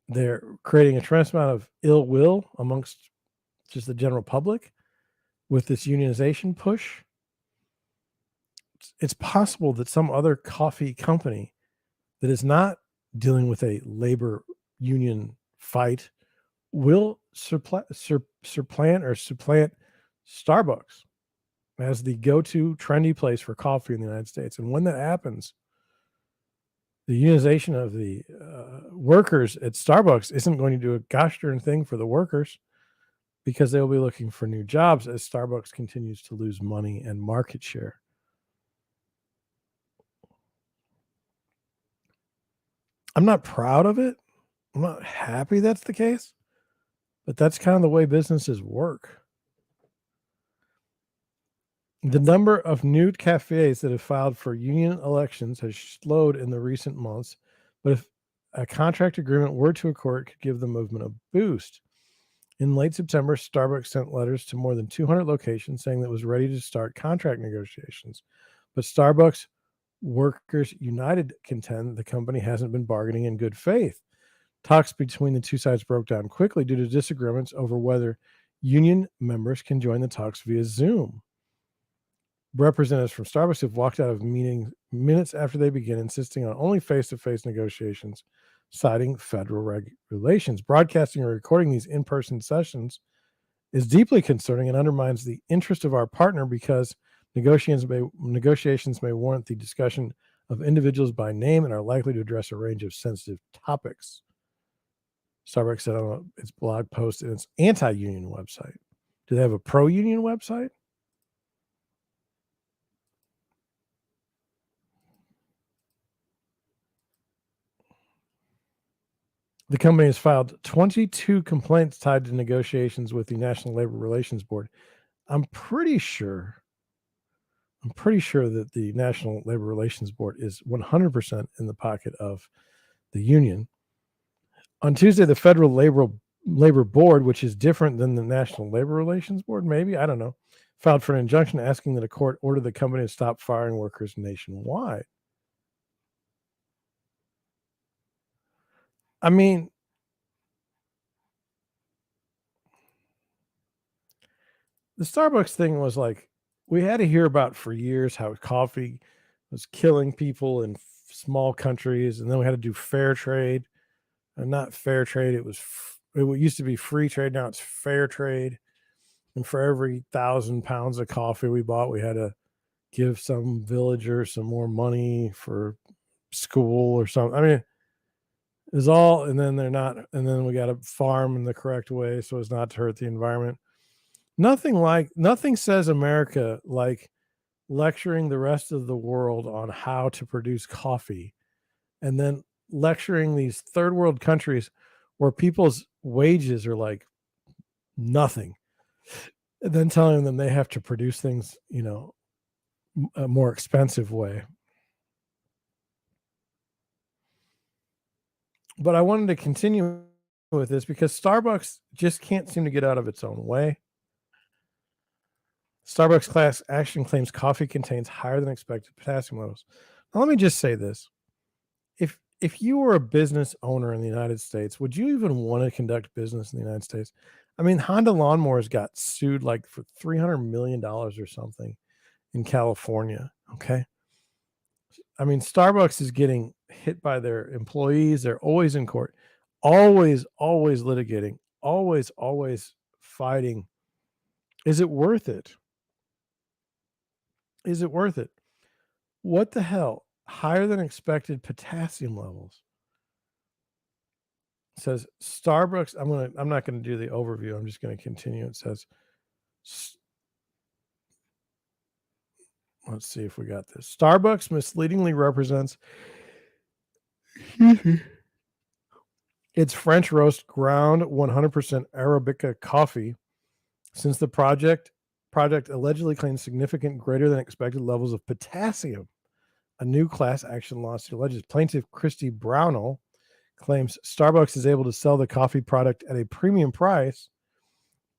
they're creating a tremendous amount of ill will amongst just the general public with this unionization push. It's possible that some other coffee company that is not dealing with a labor union fight will supplant Starbucks as the go-to trendy place for coffee in the United States. And when that happens, the unionization of the workers at Starbucks isn't going to do a gosh darn thing for the workers, because they'll be looking for new jobs as Starbucks continues to lose money and market share. I'm not proud of it. I'm not happy that's the case, but that's kind of the way businesses work. The number of new cafes that have filed for union elections has slowed in the recent months, but if a contract agreement were to occur, it could give the movement a boost. In late September, Starbucks sent letters to more than 200 locations saying that it was ready to start contract negotiations. But Starbucks Workers United contend the company hasn't been bargaining in good faith. Talks between the two sides broke down quickly due to disagreements over whether union members can join the talks via Zoom. Representatives from Starbucks have walked out of meetings minutes after they began, insisting on only face-to-face negotiations, citing federal regulations. Broadcasting or recording these in-person sessions is deeply concerning and undermines the interest of our partner because Negotiations may warrant the discussion of individuals by name and are likely to address a range of sensitive topics. Starbucks said on its blog post and its anti-union website. Do they have a pro-union website? The company has filed 22 complaints tied to negotiations with the National Labor Relations Board. I'm pretty sure that the National Labor Relations Board is 100% in the pocket of the union. On Tuesday, the Federal Labor Board, which is different than the National Labor Relations Board, maybe, I don't know, filed for an injunction asking that a court order the company to stop firing workers nationwide. I mean, the Starbucks thing was like, we had to hear about for years how coffee was killing people in small countries, and then we had to do fair trade, and not fair trade. It used to be free trade. Now it's fair trade. And for every 1,000 pounds of coffee we bought, we had to give some villager some more money for school or something. I mean, it was all, and then and then we got to farm in the correct way so as not to hurt the environment. Nothing says America like lecturing the rest of the world on how to produce coffee and then lecturing these third world countries where people's wages are like nothing, and then telling them they have to produce things, a more expensive way. But I wanted to continue with this because Starbucks just can't seem to get out of its own way. Starbucks class action claims coffee contains higher than expected potassium levels. Now, let me just say this. If you were a business owner in the United States, would you even want to conduct business in the United States? I mean, Honda Lawnmowers got sued like for $300 million or something in California. Okay. I mean, Starbucks is getting hit by their employees. They're always in court, always litigating, always fighting. Is it worth it? Is it worth it? What the hell? Higher than expected potassium levels. It says Starbucks. I'm not going to do the overview. I'm just going to continue. It says, let's see if we got this. Starbucks misleadingly represents its French roast ground 100% Arabica coffee, since the project allegedly claims significant greater than expected levels of potassium. A new class action lawsuit alleges plaintiff Christy Brownell claims Starbucks is able to sell the coffee product at a premium price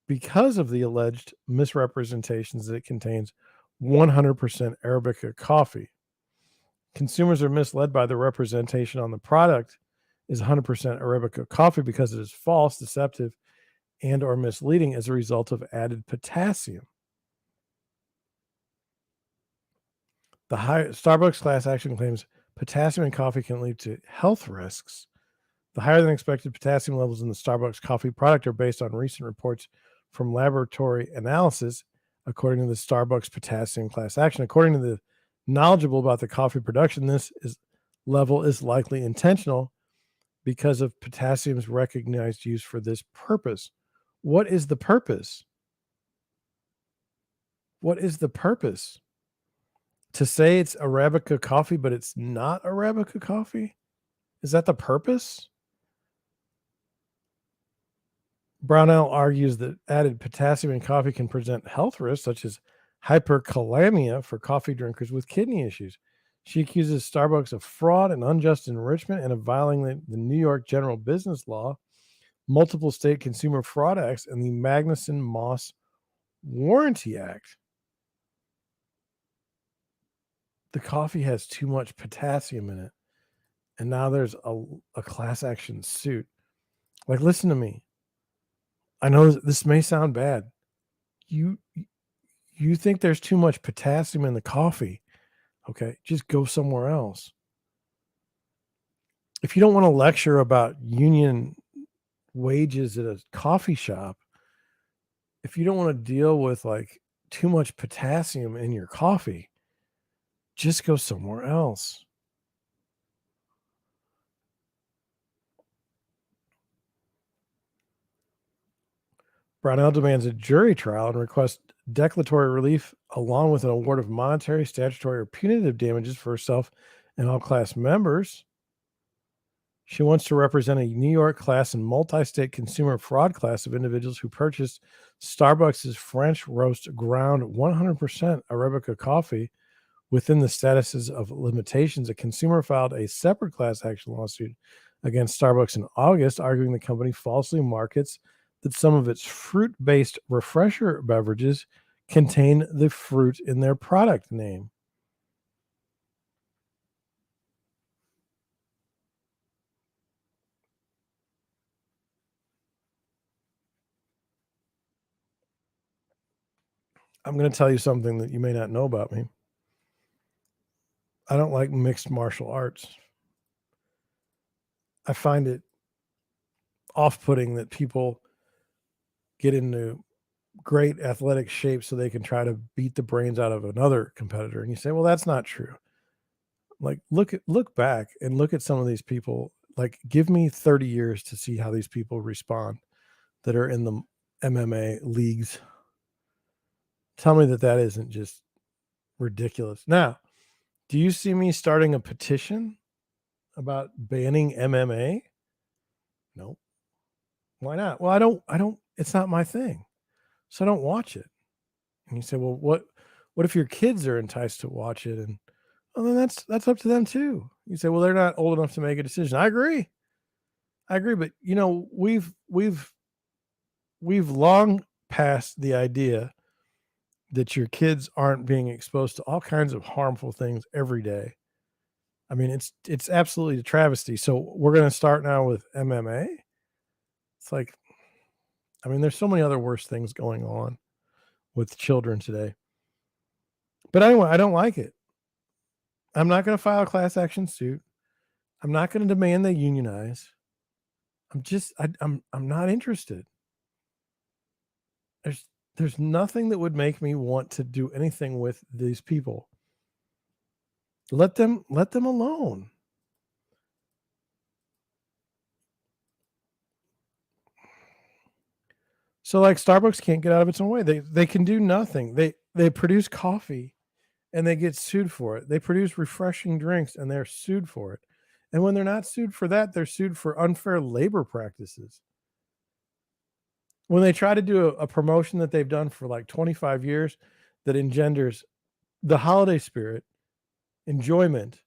because of the alleged misrepresentations that it contains 100% Arabica coffee. Consumers are misled by the representation on the product is 100% Arabica coffee because it is false, deceptive, and or misleading as a result of added potassium. The Starbucks class action claims potassium in coffee can lead to health risks. The higher than expected potassium levels in the Starbucks coffee product are based on recent reports from laboratory analysis, according to the Starbucks potassium class action. According to the knowledgeable about the coffee production, level is likely intentional because of potassium's recognized use for this purpose. What is the purpose? What is the purpose? To say it's Arabica coffee, but it's not Arabica coffee? Is that the purpose? Brownell argues that added potassium in coffee can present health risks, such as hyperkalemia for coffee drinkers with kidney issues. She accuses Starbucks of fraud and unjust enrichment and of violating the New York General Business Law, multiple state consumer fraud acts, and the Magnuson-Moss Warranty Act. The coffee has too much potassium in it, and now there's a class action suit. Like, listen to me. I know this may sound bad. You think there's too much potassium in the coffee. Okay, just go somewhere else. If you don't want to lecture about union wages at a coffee shop, if you don't want to deal with like too much potassium in your coffee, just go somewhere else. Brownell demands a jury trial and requests declaratory relief along with an award of monetary, statutory, or punitive damages for herself and all class members. She wants to represent a New York class and multi-state consumer fraud class of individuals who purchased Starbucks' French roast ground 100% Arabica coffee within the statuses of limitations. A consumer filed a separate class action lawsuit against Starbucks in August, arguing the company falsely markets that some of its fruit-based refresher beverages contain the fruit in their product name. I'm going to tell you something that you may not know about me. I don't like mixed martial arts. I find it off-putting that people get into great athletic shape so they can try to beat the brains out of another competitor. And you say, well, that's not true. Like look back and look at some of these people. Like give me 30 years to see how these people respond that are in the MMA leagues. Tell me that that isn't just ridiculous. Now, do you see me starting a petition about banning MMA? No. Why not? Well, I don't it's not my thing. So I don't watch it. And you say, "Well, what if your kids are enticed to watch it?" And well, then that's up to them too. You say, "Well, they're not old enough to make a decision." I agree. I agree, but you know, we've long passed the idea that your kids aren't being exposed to all kinds of harmful things every day. I mean, it's absolutely a travesty. So we're going to start now with MMA. It's like, I mean, there's so many other worse things going on with children today. But anyway, I don't like it. I'm not going to file a class action suit. I'm not going to demand they unionize. I'm not interested. There's there's nothing that would make me want to do anything with these people. Let them alone. So like Starbucks can't get out of its own way. They can do nothing. They produce coffee and they get sued for it. They produce refreshing drinks and they're sued for it. And when they're not sued for that, they're sued for unfair labor practices. When they try to do a promotion that they've done for like 25 years that engenders the holiday spirit, enjoyment,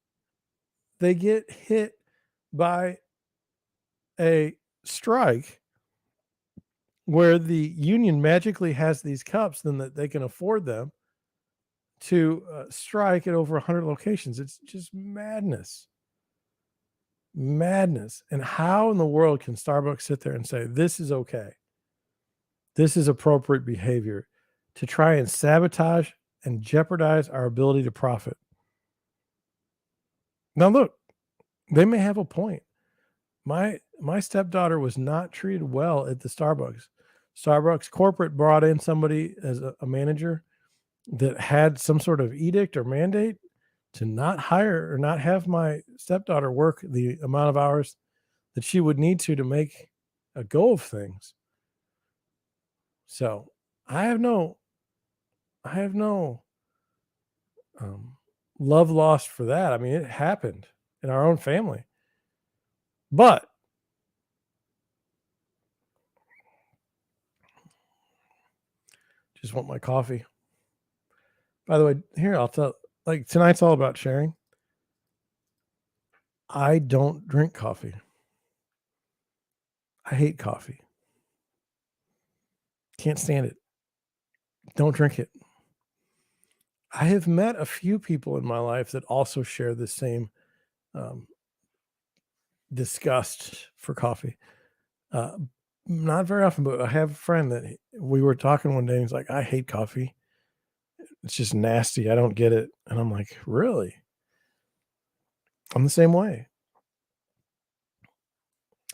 they get hit by a strike where the union magically has these cups then that they can afford them to strike at over 100 locations. It's just madness. Madness. And how in the world can Starbucks sit there and say, this is okay? This is appropriate behavior to try and sabotage and jeopardize our ability to profit. Now, look, they may have a point. My stepdaughter was not treated well at the Starbucks. Starbucks corporate brought in somebody as a manager that had some sort of edict or mandate to not hire or not have my stepdaughter work the amount of hours that she would need to make a go of things. So I have no I have no um, love lost for that. I mean, it happened in our own family, but just want my coffee. By the way, here I'll tell. Like tonight's all about sharing. I don't drink coffee. I hate coffee. Can't stand it. Don't drink it. I have met a few people in my life that also share the same um, disgust for coffee. Uh, Not very often, but I have a friend that we were talking one day and he's like, I hate coffee. It's just nasty. I don't get it. And I'm like, really? I'm the same way.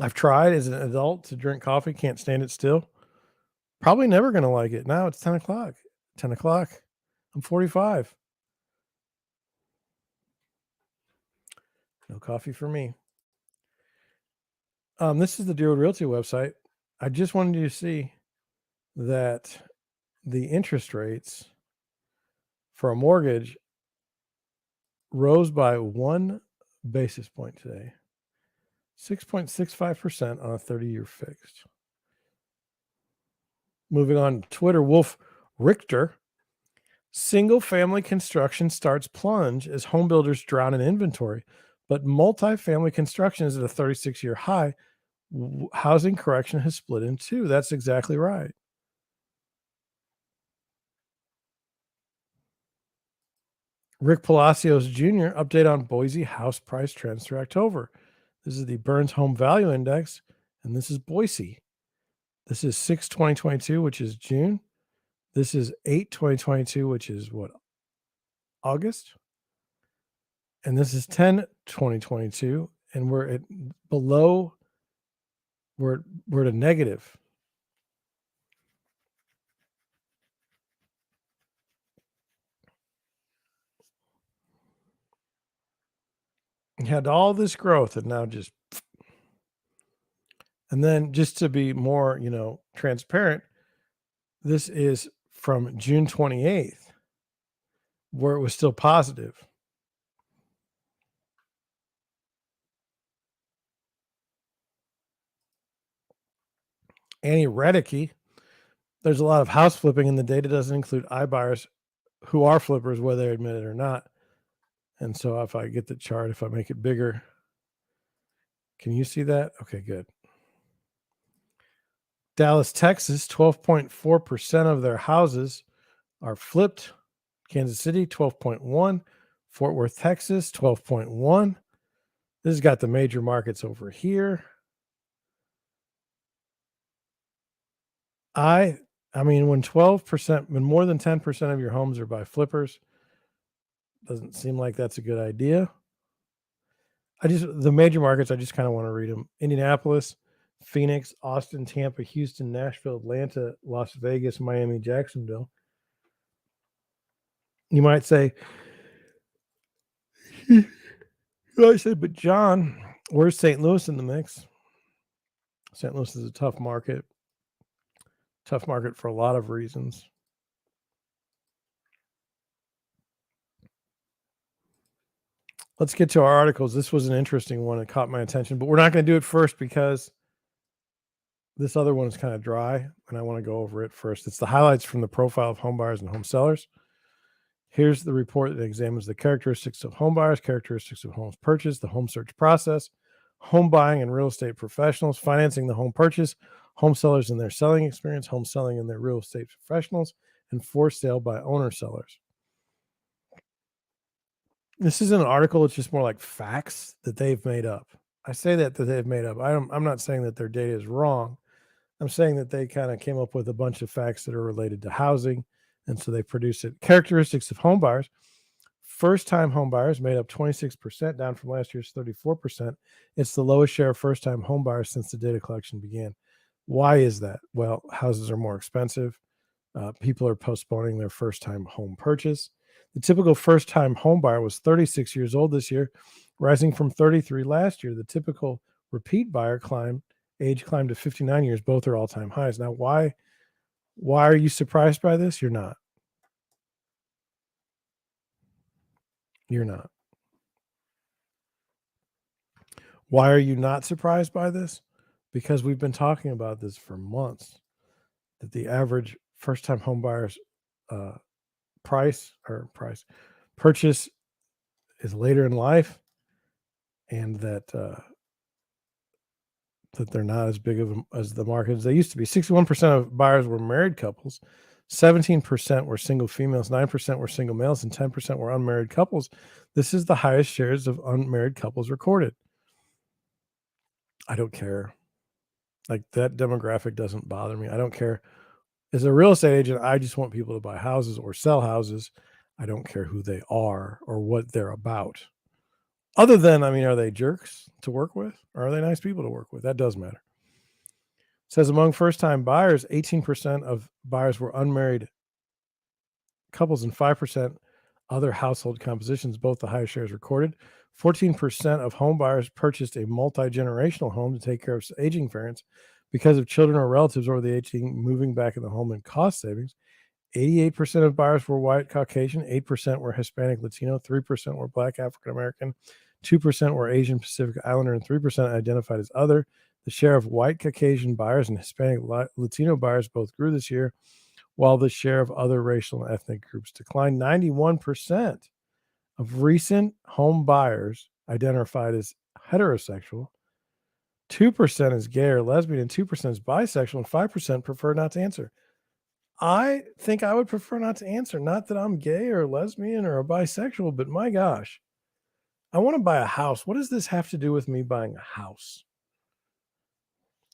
I've tried as an adult to drink coffee, can't stand it still. Probably never going to like it. Now it's 10 o'clock. 10 o'clock. I'm 45. No coffee for me. This is the Deerwood Realty website. I just wanted you to see that the interest rates for a mortgage rose by 1 basis point today. 6.65% on a 30-year fixed. Moving on, Twitter, Wolf Richter. Single family construction starts plunge as home builders drown in inventory, but multifamily construction is at a 36-year high. Housing correction has split in two. That's exactly right. Rick Palacios Jr. update on Boise house price trends through October. This is the Burns Home Value Index, and this is Boise. This is 6/2022, which is June. This is 8/2022, which is what, August? And this is 10/2022, and we're at below. We're at a negative. You had all this growth, and now just. And then just to be more, transparent, this is from June 28th, where it was still positive. Annie Redicky, there's a lot of house flipping, and the data doesn't include iBuyers who are flippers, whether they admit it or not. And so if I get the chart, if I make it bigger, can you see that? Okay, good. Dallas, Texas, 12.4% of their houses are flipped. Kansas City, 12.1. Fort Worth, Texas, 12.1. This has got the major markets over here. I mean, when 12%, when more than 10% of your homes are by flippers, doesn't seem like that's a good idea. The major markets, I just kind of want to read them. Indianapolis, Phoenix, Austin, Tampa, Houston, Nashville, Atlanta, Las Vegas, Miami, Jacksonville. You might say, but John, where's St. Louis in the mix? St. Louis is a tough market for a lot of reasons. Let's get to our articles. This was an interesting one. It caught my attention, but we're not going to do it first because this other one is kind of dry, and I want to go over it first. It's the highlights from the profile of home buyers and home sellers. Here's the report that examines the characteristics of home buyers, characteristics of homes purchased, the home search process, home buying and real estate professionals, financing the home purchase, home sellers and their selling experience, home selling and their real estate professionals, and for sale by owner sellers. This isn't an article. It's just more like facts that they've made up. I say that they've made up. I'm not saying that their data is wrong. I'm saying that they kind of came up with a bunch of facts that are related to housing, and so they produce it. Characteristics of home buyers. First-time home buyers made up 26%, down from last year's 34%. It's the lowest share of first-time home buyers since the data collection began. Why is that? Well, houses are more expensive. People are postponing their first-time home purchase. The typical first-time home buyer was 36 years old this year, rising from 33 last year. The typical repeat buyer age climbed to 59 years. Both are all-time highs. Now, why are you surprised by this? You're not. You're not. Why are you not surprised by this? Because we've been talking about this for months, that the average first-time home buyer's purchase is later in life, and that they're not as big of as the market as they used to be. 61% of buyers were married couples, 17% were single females, 9% were single males, and 10% were unmarried couples. This is the highest shares of unmarried couples recorded. I don't care. Like, that demographic doesn't bother me. I don't care. As a real estate agent, I just want people to buy houses or sell houses. I don't care who they are or what they're about. Other than, are they jerks to work with, or are they nice people to work with? That does matter. It says among first-time buyers, 18% of buyers were unmarried couples and 5% other household compositions, both the highest shares recorded. 14% of home buyers purchased a multi-generational home to take care of aging parents because of children or relatives over the age moving back in the home and cost savings. 88% of buyers were white Caucasian, 8% were Hispanic Latino, 3% were Black African American, 2% were Asian Pacific Islander, and 3% identified as other. The share of white Caucasian buyers and Hispanic Latino buyers both grew this year, while the share of other racial and ethnic groups declined. 91% of recent home buyers identified as heterosexual, 2% is gay or lesbian, and 2% is bisexual, and 5% prefer not to answer. I think I would prefer not to answer. Not that I'm gay or lesbian or a bisexual, but my gosh, I want to buy a house. What does this have to do with me buying a house?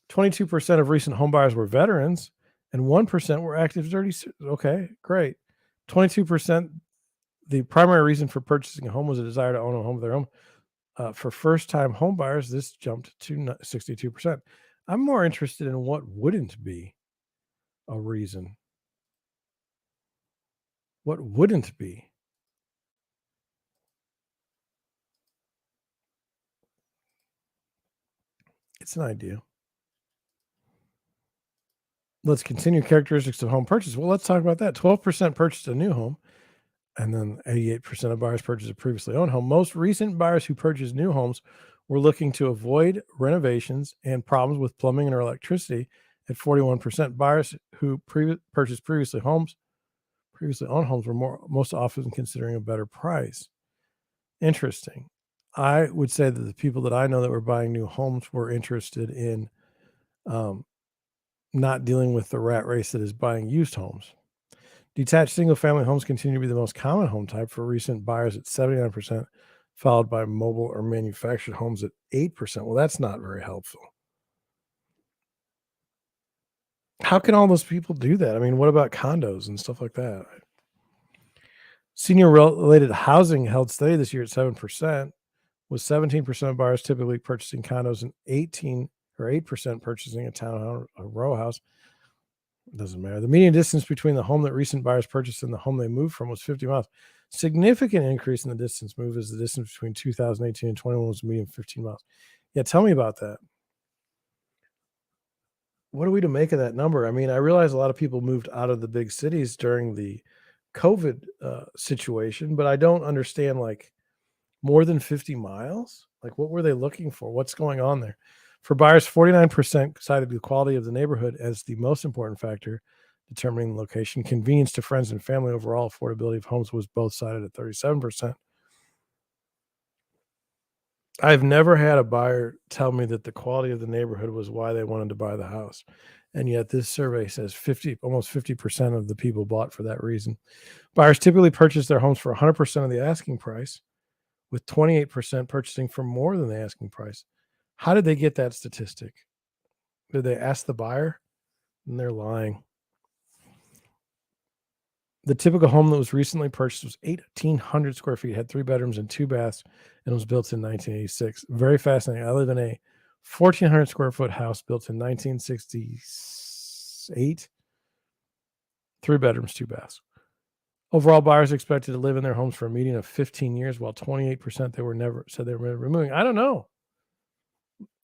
22% of recent home buyers were veterans, and 1% were active duty. Okay, great. 22%, the primary reason for purchasing a home was a desire to own a home of their own. For first-time home buyers, this jumped to 62%. I'm more interested in what wouldn't be a reason. What wouldn't be? It's an idea. Let's continue characteristics of home purchase. Well, let's talk about that. 12% purchased a new home, and then 88% of buyers purchased a previously owned home. Most recent buyers who purchased new homes were looking to avoid renovations and problems with plumbing or electricity. At 41%, buyers who purchased previously owned homes were most often considering a better price. Interesting. I would say that the people that I know that were buying new homes were interested in not dealing with the rat race that is buying used homes. Detached single-family homes continue to be the most common home type for recent buyers at 79%, followed by mobile or manufactured homes at 8%. Well, that's not very helpful. How can all those people do that? I mean, what about condos and stuff like that? Senior-related housing held steady this year at 7%, with 17% of buyers typically purchasing condos and 8% purchasing a townhouse, a row house. It doesn't matter. The median distance between the home that recent buyers purchased and the home they moved from was 50 miles. Significant increase in the distance move as the distance between 2018 and 21 was a median 15 miles. Yeah, tell me about that. What are we to make of that number? I mean, I realize a lot of people moved out of the big cities during the COVID situation, but I don't understand, like, more than 50 miles? Like, what were they looking for? What's going on there? For buyers, 49% cited the quality of the neighborhood as the most important factor determining the location. Convenience to friends and family, overall affordability of homes was both cited at 37%. I've never had a buyer tell me that the quality of the neighborhood was why they wanted to buy the house. And yet this survey says almost 50% of the people bought for that reason. Buyers typically purchase their homes for 100% of the asking price, with 28% purchasing for more than the asking price. How did they get that statistic? Did they ask the buyer? And they're lying. The typical home that was recently purchased was 1,800 square feet, had 3 bedrooms and 2 baths, and was built in 1986. Very fascinating. I live in a 1,400 square foot house built in 1968. 3 bedrooms, 2 baths. Overall, buyers expected to live in their homes for a median of 15 years, while 28% said they were never moving. I don't know.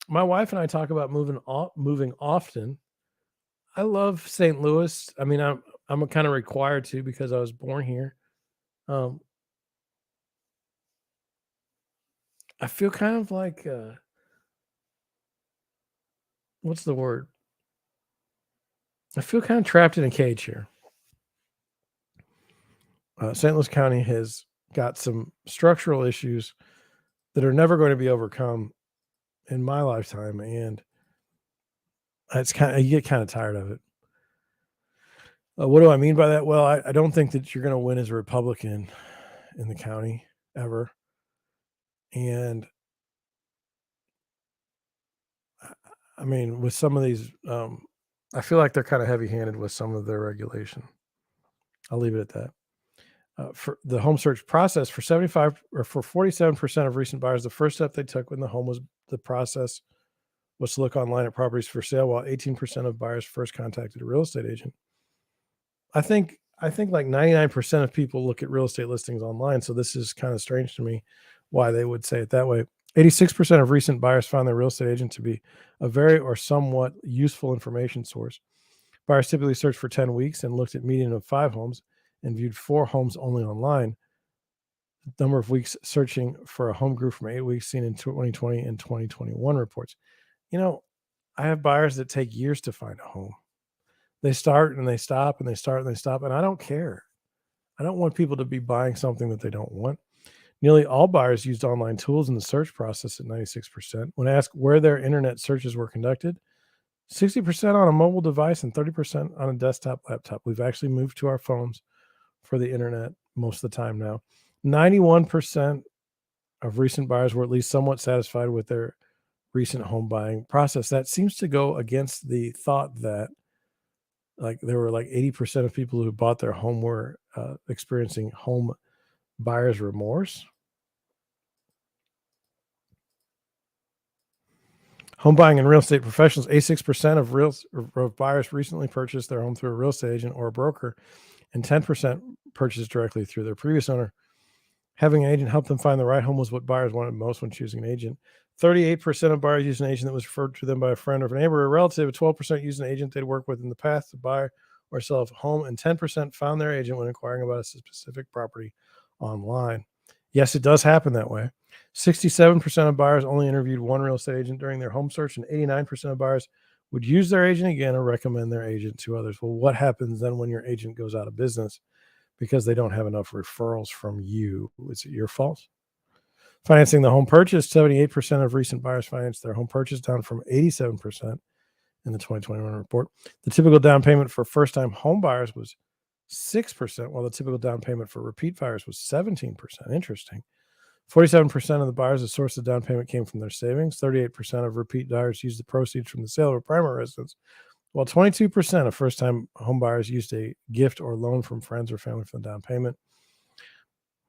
My wife and I talk about moving often. I love St. Louis. I mean, I'm kind of required to because I was born here. I feel kind of like what's the word? I feel kind of trapped in a cage here. St. Louis County has got some structural issues that are never going to be overcome in my lifetime, and you get kind of tired of it. What do I mean by that? Well, I don't think that you're going to win as a Republican in the county ever, and I mean, with some of these, I feel like they're kind of heavy-handed with some of their regulation. I'll leave it at that. For the home search process, for 47% of recent buyers, the first step they took when the home was to look online at properties for sale, while 18% of buyers first contacted a real estate agent. I think I think like 99% of people look at real estate listings online. So this is kind of strange to me why they would say it that way. 86% of recent buyers found their real estate agent to be a very or somewhat useful information source. Buyers typically searched for 10 weeks and looked at median of 5 homes and viewed 4 homes only online. The number of weeks searching for a home grew from 8 weeks seen in 2020 and 2021 reports. You know, I have buyers that take years to find a home. They start and they stop and they start and they stop, and I don't care. I don't want people to be buying something that they don't want. Nearly all buyers used online tools in the search process at 96%. When asked where their internet searches were conducted, 60% on a mobile device and 30% on a desktop laptop. We've actually moved to our phones for the internet most of the time now. 91% of recent buyers were at least somewhat satisfied with their recent home buying process. That seems to go against the thought that like there were like 80% of people who bought their home were experiencing home buyer's remorse. Home buying and real estate professionals, 86% of buyers recently purchased their home through a real estate agent or a broker, and 10% purchased directly through their previous owner. Having an agent help them find the right home was what buyers wanted most when choosing an agent. 38% of buyers used an agent that was referred to them by a friend or a neighbor or a relative. 12% used an agent they'd worked with in the past to buy or sell a home, and 10% found their agent when inquiring about a specific property online. Yes, it does happen that way. 67% of buyers only interviewed one real estate agent during their home search, and 89% of buyers would use their agent again or recommend their agent to others. Well, what happens then when your agent goes out of business because they don't have enough referrals from you? Is it your fault? Financing the home purchase, 78% of recent buyers financed their home purchase, down from 87% in the 2021 report. The typical down payment for first-time home buyers was 6%, while the typical down payment for repeat buyers was 17%. Interesting. 47% of the buyers, the source of down payment came from their savings. 38% of repeat buyers used the proceeds from the sale of a primary residence, while 22% of first-time home buyers used a gift or loan from friends or family for the down payment.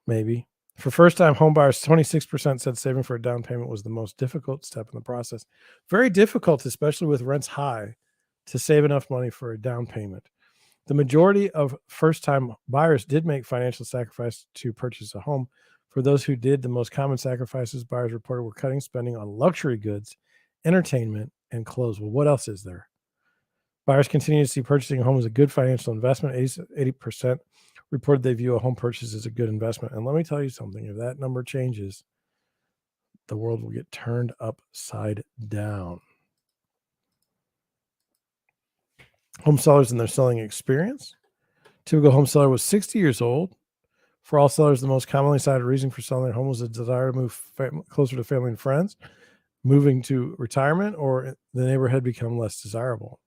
Maybe. For first-time home buyers, 26% said saving for a down payment was the most difficult step in the process. Very difficult, especially with rents high, to save enough money for a down payment. The majority of first-time buyers did make financial sacrifice to purchase a home. For those who did, the most common sacrifices buyers reported were cutting spending on luxury goods, entertainment, and clothes. Well, what else is there? Buyers continue to see purchasing a home as a good financial investment. 80% reported they view a home purchase as a good investment. And let me tell you something, if that number changes, the world will get turned upside down. Home sellers and their selling experience. Typical home seller was 60 years old. For all sellers, the most commonly cited reason for selling their home was a desire to move closer to family and friends, moving to retirement, or the neighborhood had become less desirable.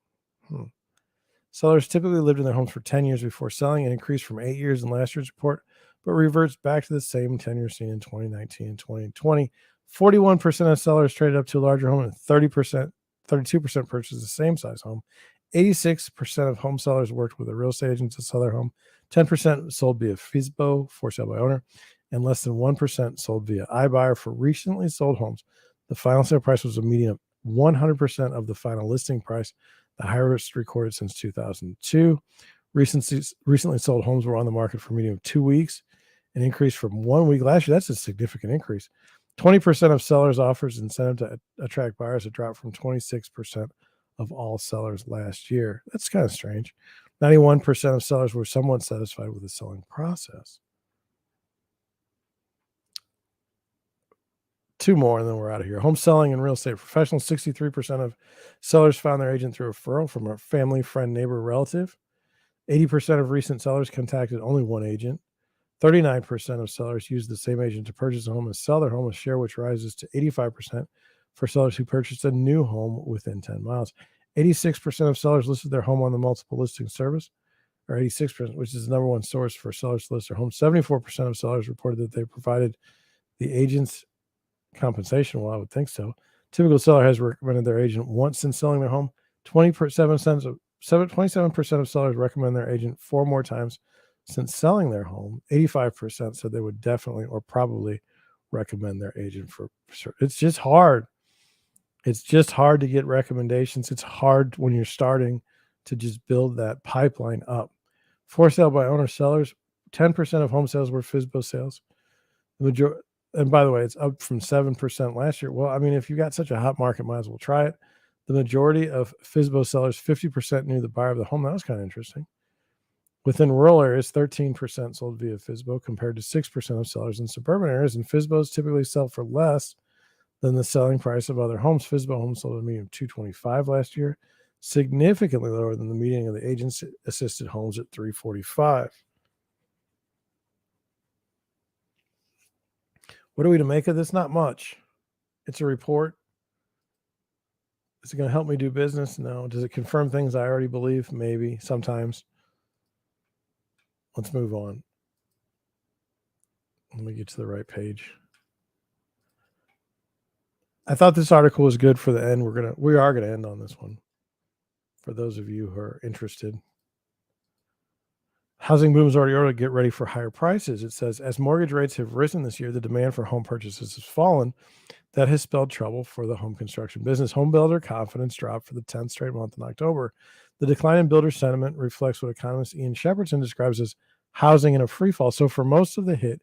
Sellers typically lived in their homes for 10 years before selling, and increased from 8 years in last year's report, but reverts back to the same tenure seen in 2019 and 2020. 41% of sellers traded up to a larger home, and 32% purchased the same size home. 86% of home sellers worked with a real estate agent to sell their home. 10% sold via FSBO, for sale by owner, and less than 1% sold via iBuyer. For recently sold homes, the final sale price was a median of 100% of the final listing price, the highest recorded since 2002. Recently sold homes were on the market for a median of 2 weeks, an increase from 1 week last year. That's a significant increase. 20% of sellers' offers incentive to attract buyers had dropped from 26% of all sellers last year. That's kind of strange. 91% of sellers were somewhat satisfied with the selling process. 2 more, and then we're out of here. Home selling and real estate professionals. 63% of sellers found their agent through referral from a family, friend, neighbor, relative. 80% of recent sellers contacted only one agent. 39% of sellers used the same agent to purchase a home and sell their home, a share which rises to 85% for sellers who purchased a new home within 10 miles. 86% of sellers listed their home on the multiple listing service, or 86%, which is the number one source for sellers to list their home. 74% of sellers reported that they provided the agent's compensation. Well, I would think so. Typical seller has recommended their agent once since selling their home. 27% of sellers recommend their agent 4 more times since selling their home. 85% said they would definitely or probably recommend their agent for sure. It's just hard. It's just hard to get recommendations. It's hard when you're starting to just build that pipeline up. For sale by owner sellers, 10% of home sales were FSBO sales. And by the way, it's up from 7% last year. Well, I mean, if you got such a hot market, might as well try it. The majority of FSBO sellers, 50% knew the buyer of the home. That was kind of interesting. Within rural areas, 13% sold via FSBO compared to 6% of sellers in suburban areas. And FSBOs typically sell for less than the selling price of other homes. FSBO homes sold a median of $225 last year, significantly lower than the median of the agent-assisted homes at $345. What are we to make of this? Not much. It's a report. Is it going to help me do business? No. Does it confirm things I already believe? Maybe, sometimes. Let's move on. Let me get to the right page. I thought this article was good for the end. We are gonna end on this one. For those of you who are interested. Housing boom is already early. Get ready for higher prices. It says, as mortgage rates have risen this year, the demand for home purchases has fallen. That has spelled trouble for the home construction business. Home builder confidence dropped for the 10th straight month in October. The decline in builder sentiment reflects what economist Ian Shepardson describes as housing in a free fall. So for most of the hit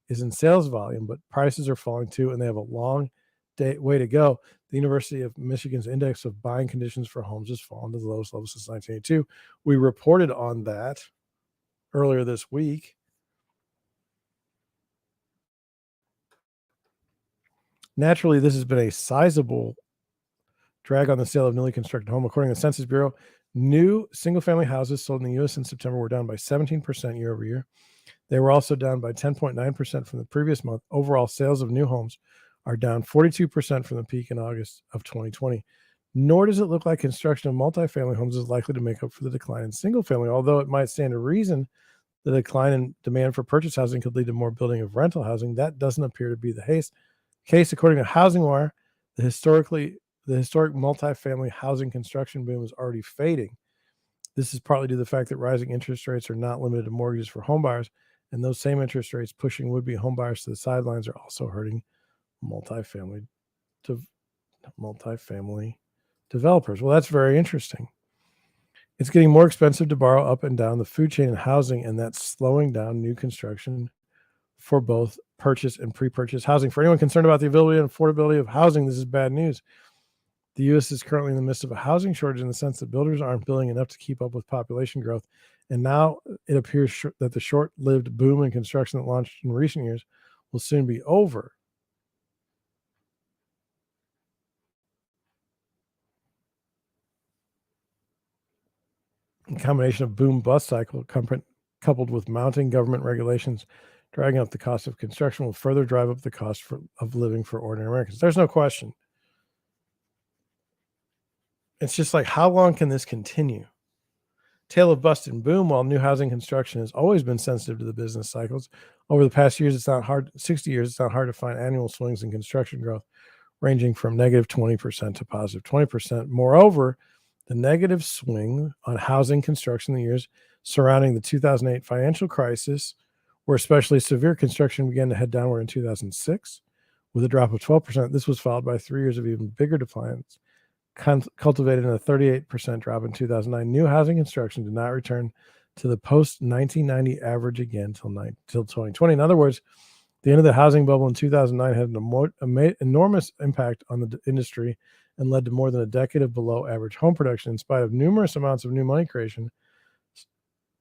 is in sales volume, but prices are falling too, and they have a long way to go. The University of Michigan's index of buying conditions for homes has fallen to the lowest level since 1982. We reported on that earlier this week. Naturally, this has been a sizable drag on the sale of newly constructed home. According to the Census Bureau, new single-family houses sold in the U.S. in September were down by 17% year over year. They were also down by 10.9% from the previous month. Overall, sales of new homes are down 42% from the peak in August of 2020. Nor does it look like construction of multifamily homes is likely to make up for the decline in single-family, although it might stand to reason the decline in demand for purchase housing could lead to more building of rental housing. That doesn't appear to be the case. According to Housing Wire, the historic multifamily housing construction boom is already fading. This is partly due to the fact that rising interest rates are not limited to mortgages for homebuyers, and those same interest rates pushing would-be homebuyers to the sidelines are also hurting multifamily developers. Well, that's very interesting. It's getting more expensive to borrow up and down the food chain in housing, and that's slowing down new construction for both purchase and pre-purchase housing. For anyone concerned about the availability and affordability of housing, this is bad news. The U.S. is currently in the midst of a housing shortage in the sense that builders aren't building enough to keep up with population growth. And now it appears that the short-lived boom in construction that launched in recent years will soon be over. A combination of boom-bust cycle coupled with mounting government regulations dragging up the cost of construction will further drive up the cost of living for ordinary Americans. There's no question. It's just like, how long can this continue? Tale of bust and boom. While new housing construction has always been sensitive to the business cycles, over the past 60 years, it's not hard to find annual swings in construction growth ranging from negative 20% to positive 20%. Moreover, the negative swing on housing construction in the years surrounding the 2008 financial crisis were especially severe. Construction began to head downward in 2006 with a drop of 12%. This was followed by 3 years of even bigger declines, cultivated in a 38% drop in 2009. New housing construction did not return to the post-1990 average again until 2020. In other words, the end of the housing bubble in 2009 had an enormous impact on the industry and led to more than a decade of below-average home production. In spite of numerous amounts of new money creation,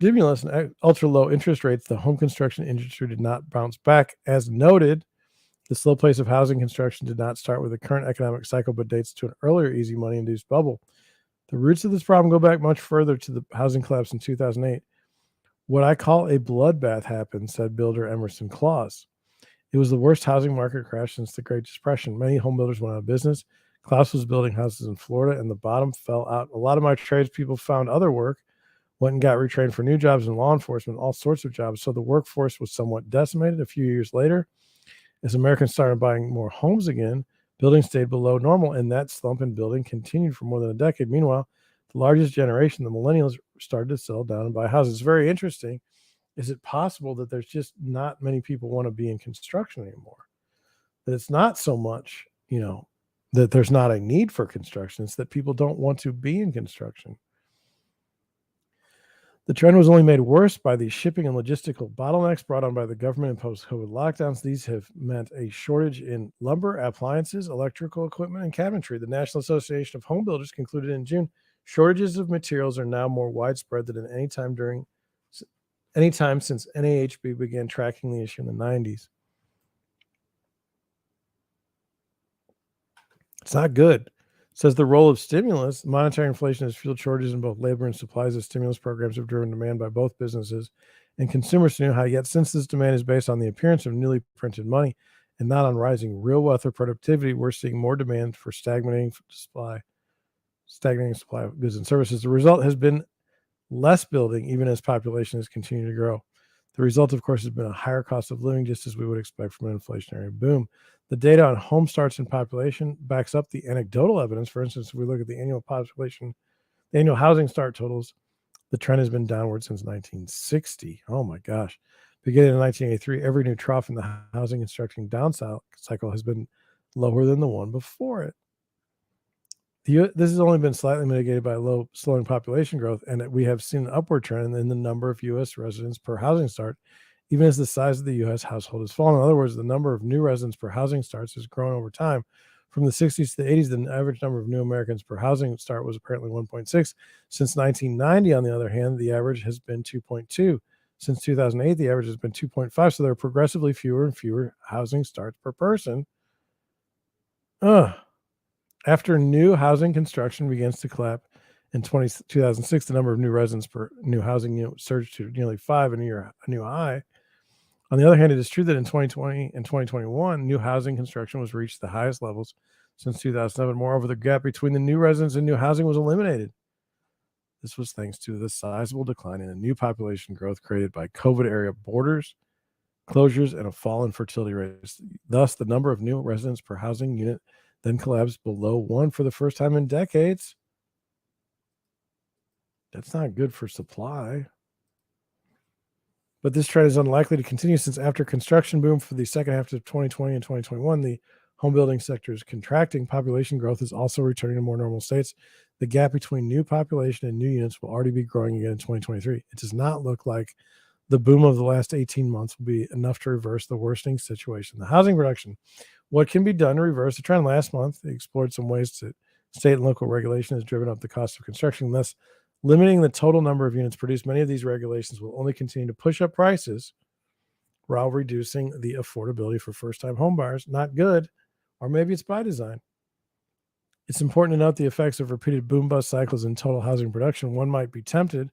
stimulus, and ultra-low interest rates, the home construction industry did not bounce back. As noted, the slow pace of housing construction did not start with the current economic cycle, but dates to an earlier easy money-induced bubble. The roots of this problem go back much further to the housing collapse in 2008. What I call a bloodbath happened, said builder Emerson Claus. It was the worst housing market crash since the Great Depression. Many home builders went out of business. Klaus was building houses in Florida, and the bottom fell out. A lot of my tradespeople found other work, went and got retrained for new jobs in law enforcement, all sorts of jobs. So the workforce was somewhat decimated. A few years later, as Americans started buying more homes again, building stayed below normal, and that slump in building continued for more than a decade. Meanwhile, the largest generation, the millennials, started to settle down and buy houses. It's very interesting. Is it possible that there's just not many people want to be in construction anymore? That it's not so much, that there's not a need for construction. It's that people don't want to be in construction. The trend was only made worse by the shipping and logistical bottlenecks brought on by the government-imposed COVID lockdowns. These have meant a shortage in lumber, appliances, electrical equipment, and cabinetry. The National Association of Home Builders concluded in June, shortages of materials are now more widespread than at any time since NAHB began tracking the issue in the 90s. It's not good. It says the role of stimulus, monetary inflation has fueled shortages in both labor and supplies as stimulus programs have driven demand by both businesses and consumers to know how. Yet, since this demand is based on the appearance of newly printed money and not on rising real wealth or productivity, we're seeing more demand for stagnating supply of goods and services. The result has been less building, even as population has continued to grow. The result, of course, has been a higher cost of living, just as we would expect from an inflationary boom. The data on home starts and population backs up the anecdotal evidence. For instance, if we look at the annual housing start totals, the trend has been downward since 1960. Oh my gosh. Beginning in 1983, every new trough in the housing construction down cycle has been lower than the one before it. This has only been slightly mitigated by low slowing population growth, and we have seen an upward trend in the number of U.S. residents per housing start, even as the size of the U.S. household has fallen. In other words, the number of new residents per housing starts has grown over time. From the 60s to the 80s, the average number of new Americans per housing start was apparently 1.6. Since 1990, on the other hand, the average has been 2.2. Since 2008, the average has been 2.5. So there are progressively fewer and fewer housing starts per person. After new housing construction begins to collapse in 2006, the number of new residents per new housing unit surged to nearly 5, a new high. On the other hand, it is true that in 2020 and 2021, new housing construction was reached the highest levels since 2007. Moreover, the gap between the new residents and new housing was eliminated. This was thanks to the sizable decline in the new population growth created by COVID-era borders, closures, and a fall in fertility rates. Thus, the number of new residents per housing unit then collapsed below 1 for the first time in decades. That's not good for supply. But this trend is unlikely to continue since after construction boom for the second half of 2020 and 2021, the home building sector is contracting. Population growth is also returning to more normal states. The gap between new population and new units will already be growing again in 2023. It does not look like the boom of the last 18 months will be enough to reverse the worsening situation. The housing production. What can be done to reverse the trend? Last month, they explored some ways that state and local regulation has driven up the cost of construction, thus limiting the total number of units produced. Many of these regulations will only continue to push up prices while reducing the affordability for first-time homebuyers. Not good, or maybe it's by design. It's important to note the effects of repeated boom-bust cycles in total housing production. One might be tempted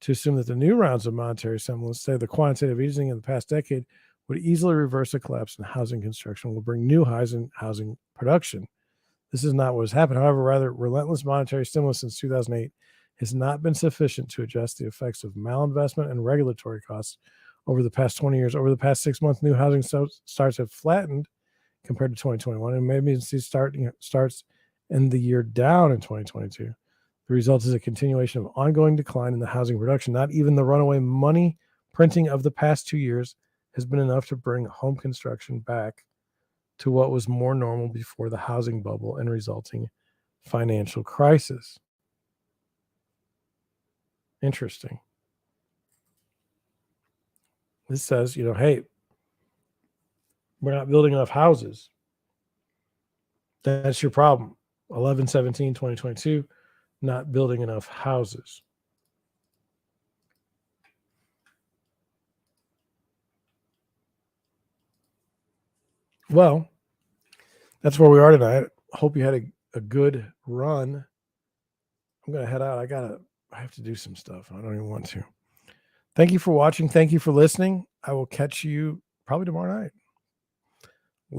to assume that the new rounds of monetary stimulus, say the quantitative easing in the past decade, would easily reverse a collapse in housing construction, will bring new highs in housing production. This is not what has happened. However, rather, relentless monetary stimulus since 2008 has not been sufficient to adjust the effects of malinvestment and regulatory costs over the past 20 years. Over the past 6 months, new housing starts have flattened compared to 2021, and maybe see starts in the year down in 2022. The result is a continuation of ongoing decline in the housing production. Not even the runaway money printing of the past 2 years has been enough to bring home construction back to what was more normal before the housing bubble and resulting financial crisis. Interesting. This says, hey, we're not building enough houses. That's your problem. 11/17/2022, not building enough houses. Well, that's where we are tonight. Hope you had a good run. I'm going to head out. I have to do some stuff. I don't even want to. Thank you for watching. Thank you for listening. I will catch you probably tomorrow night.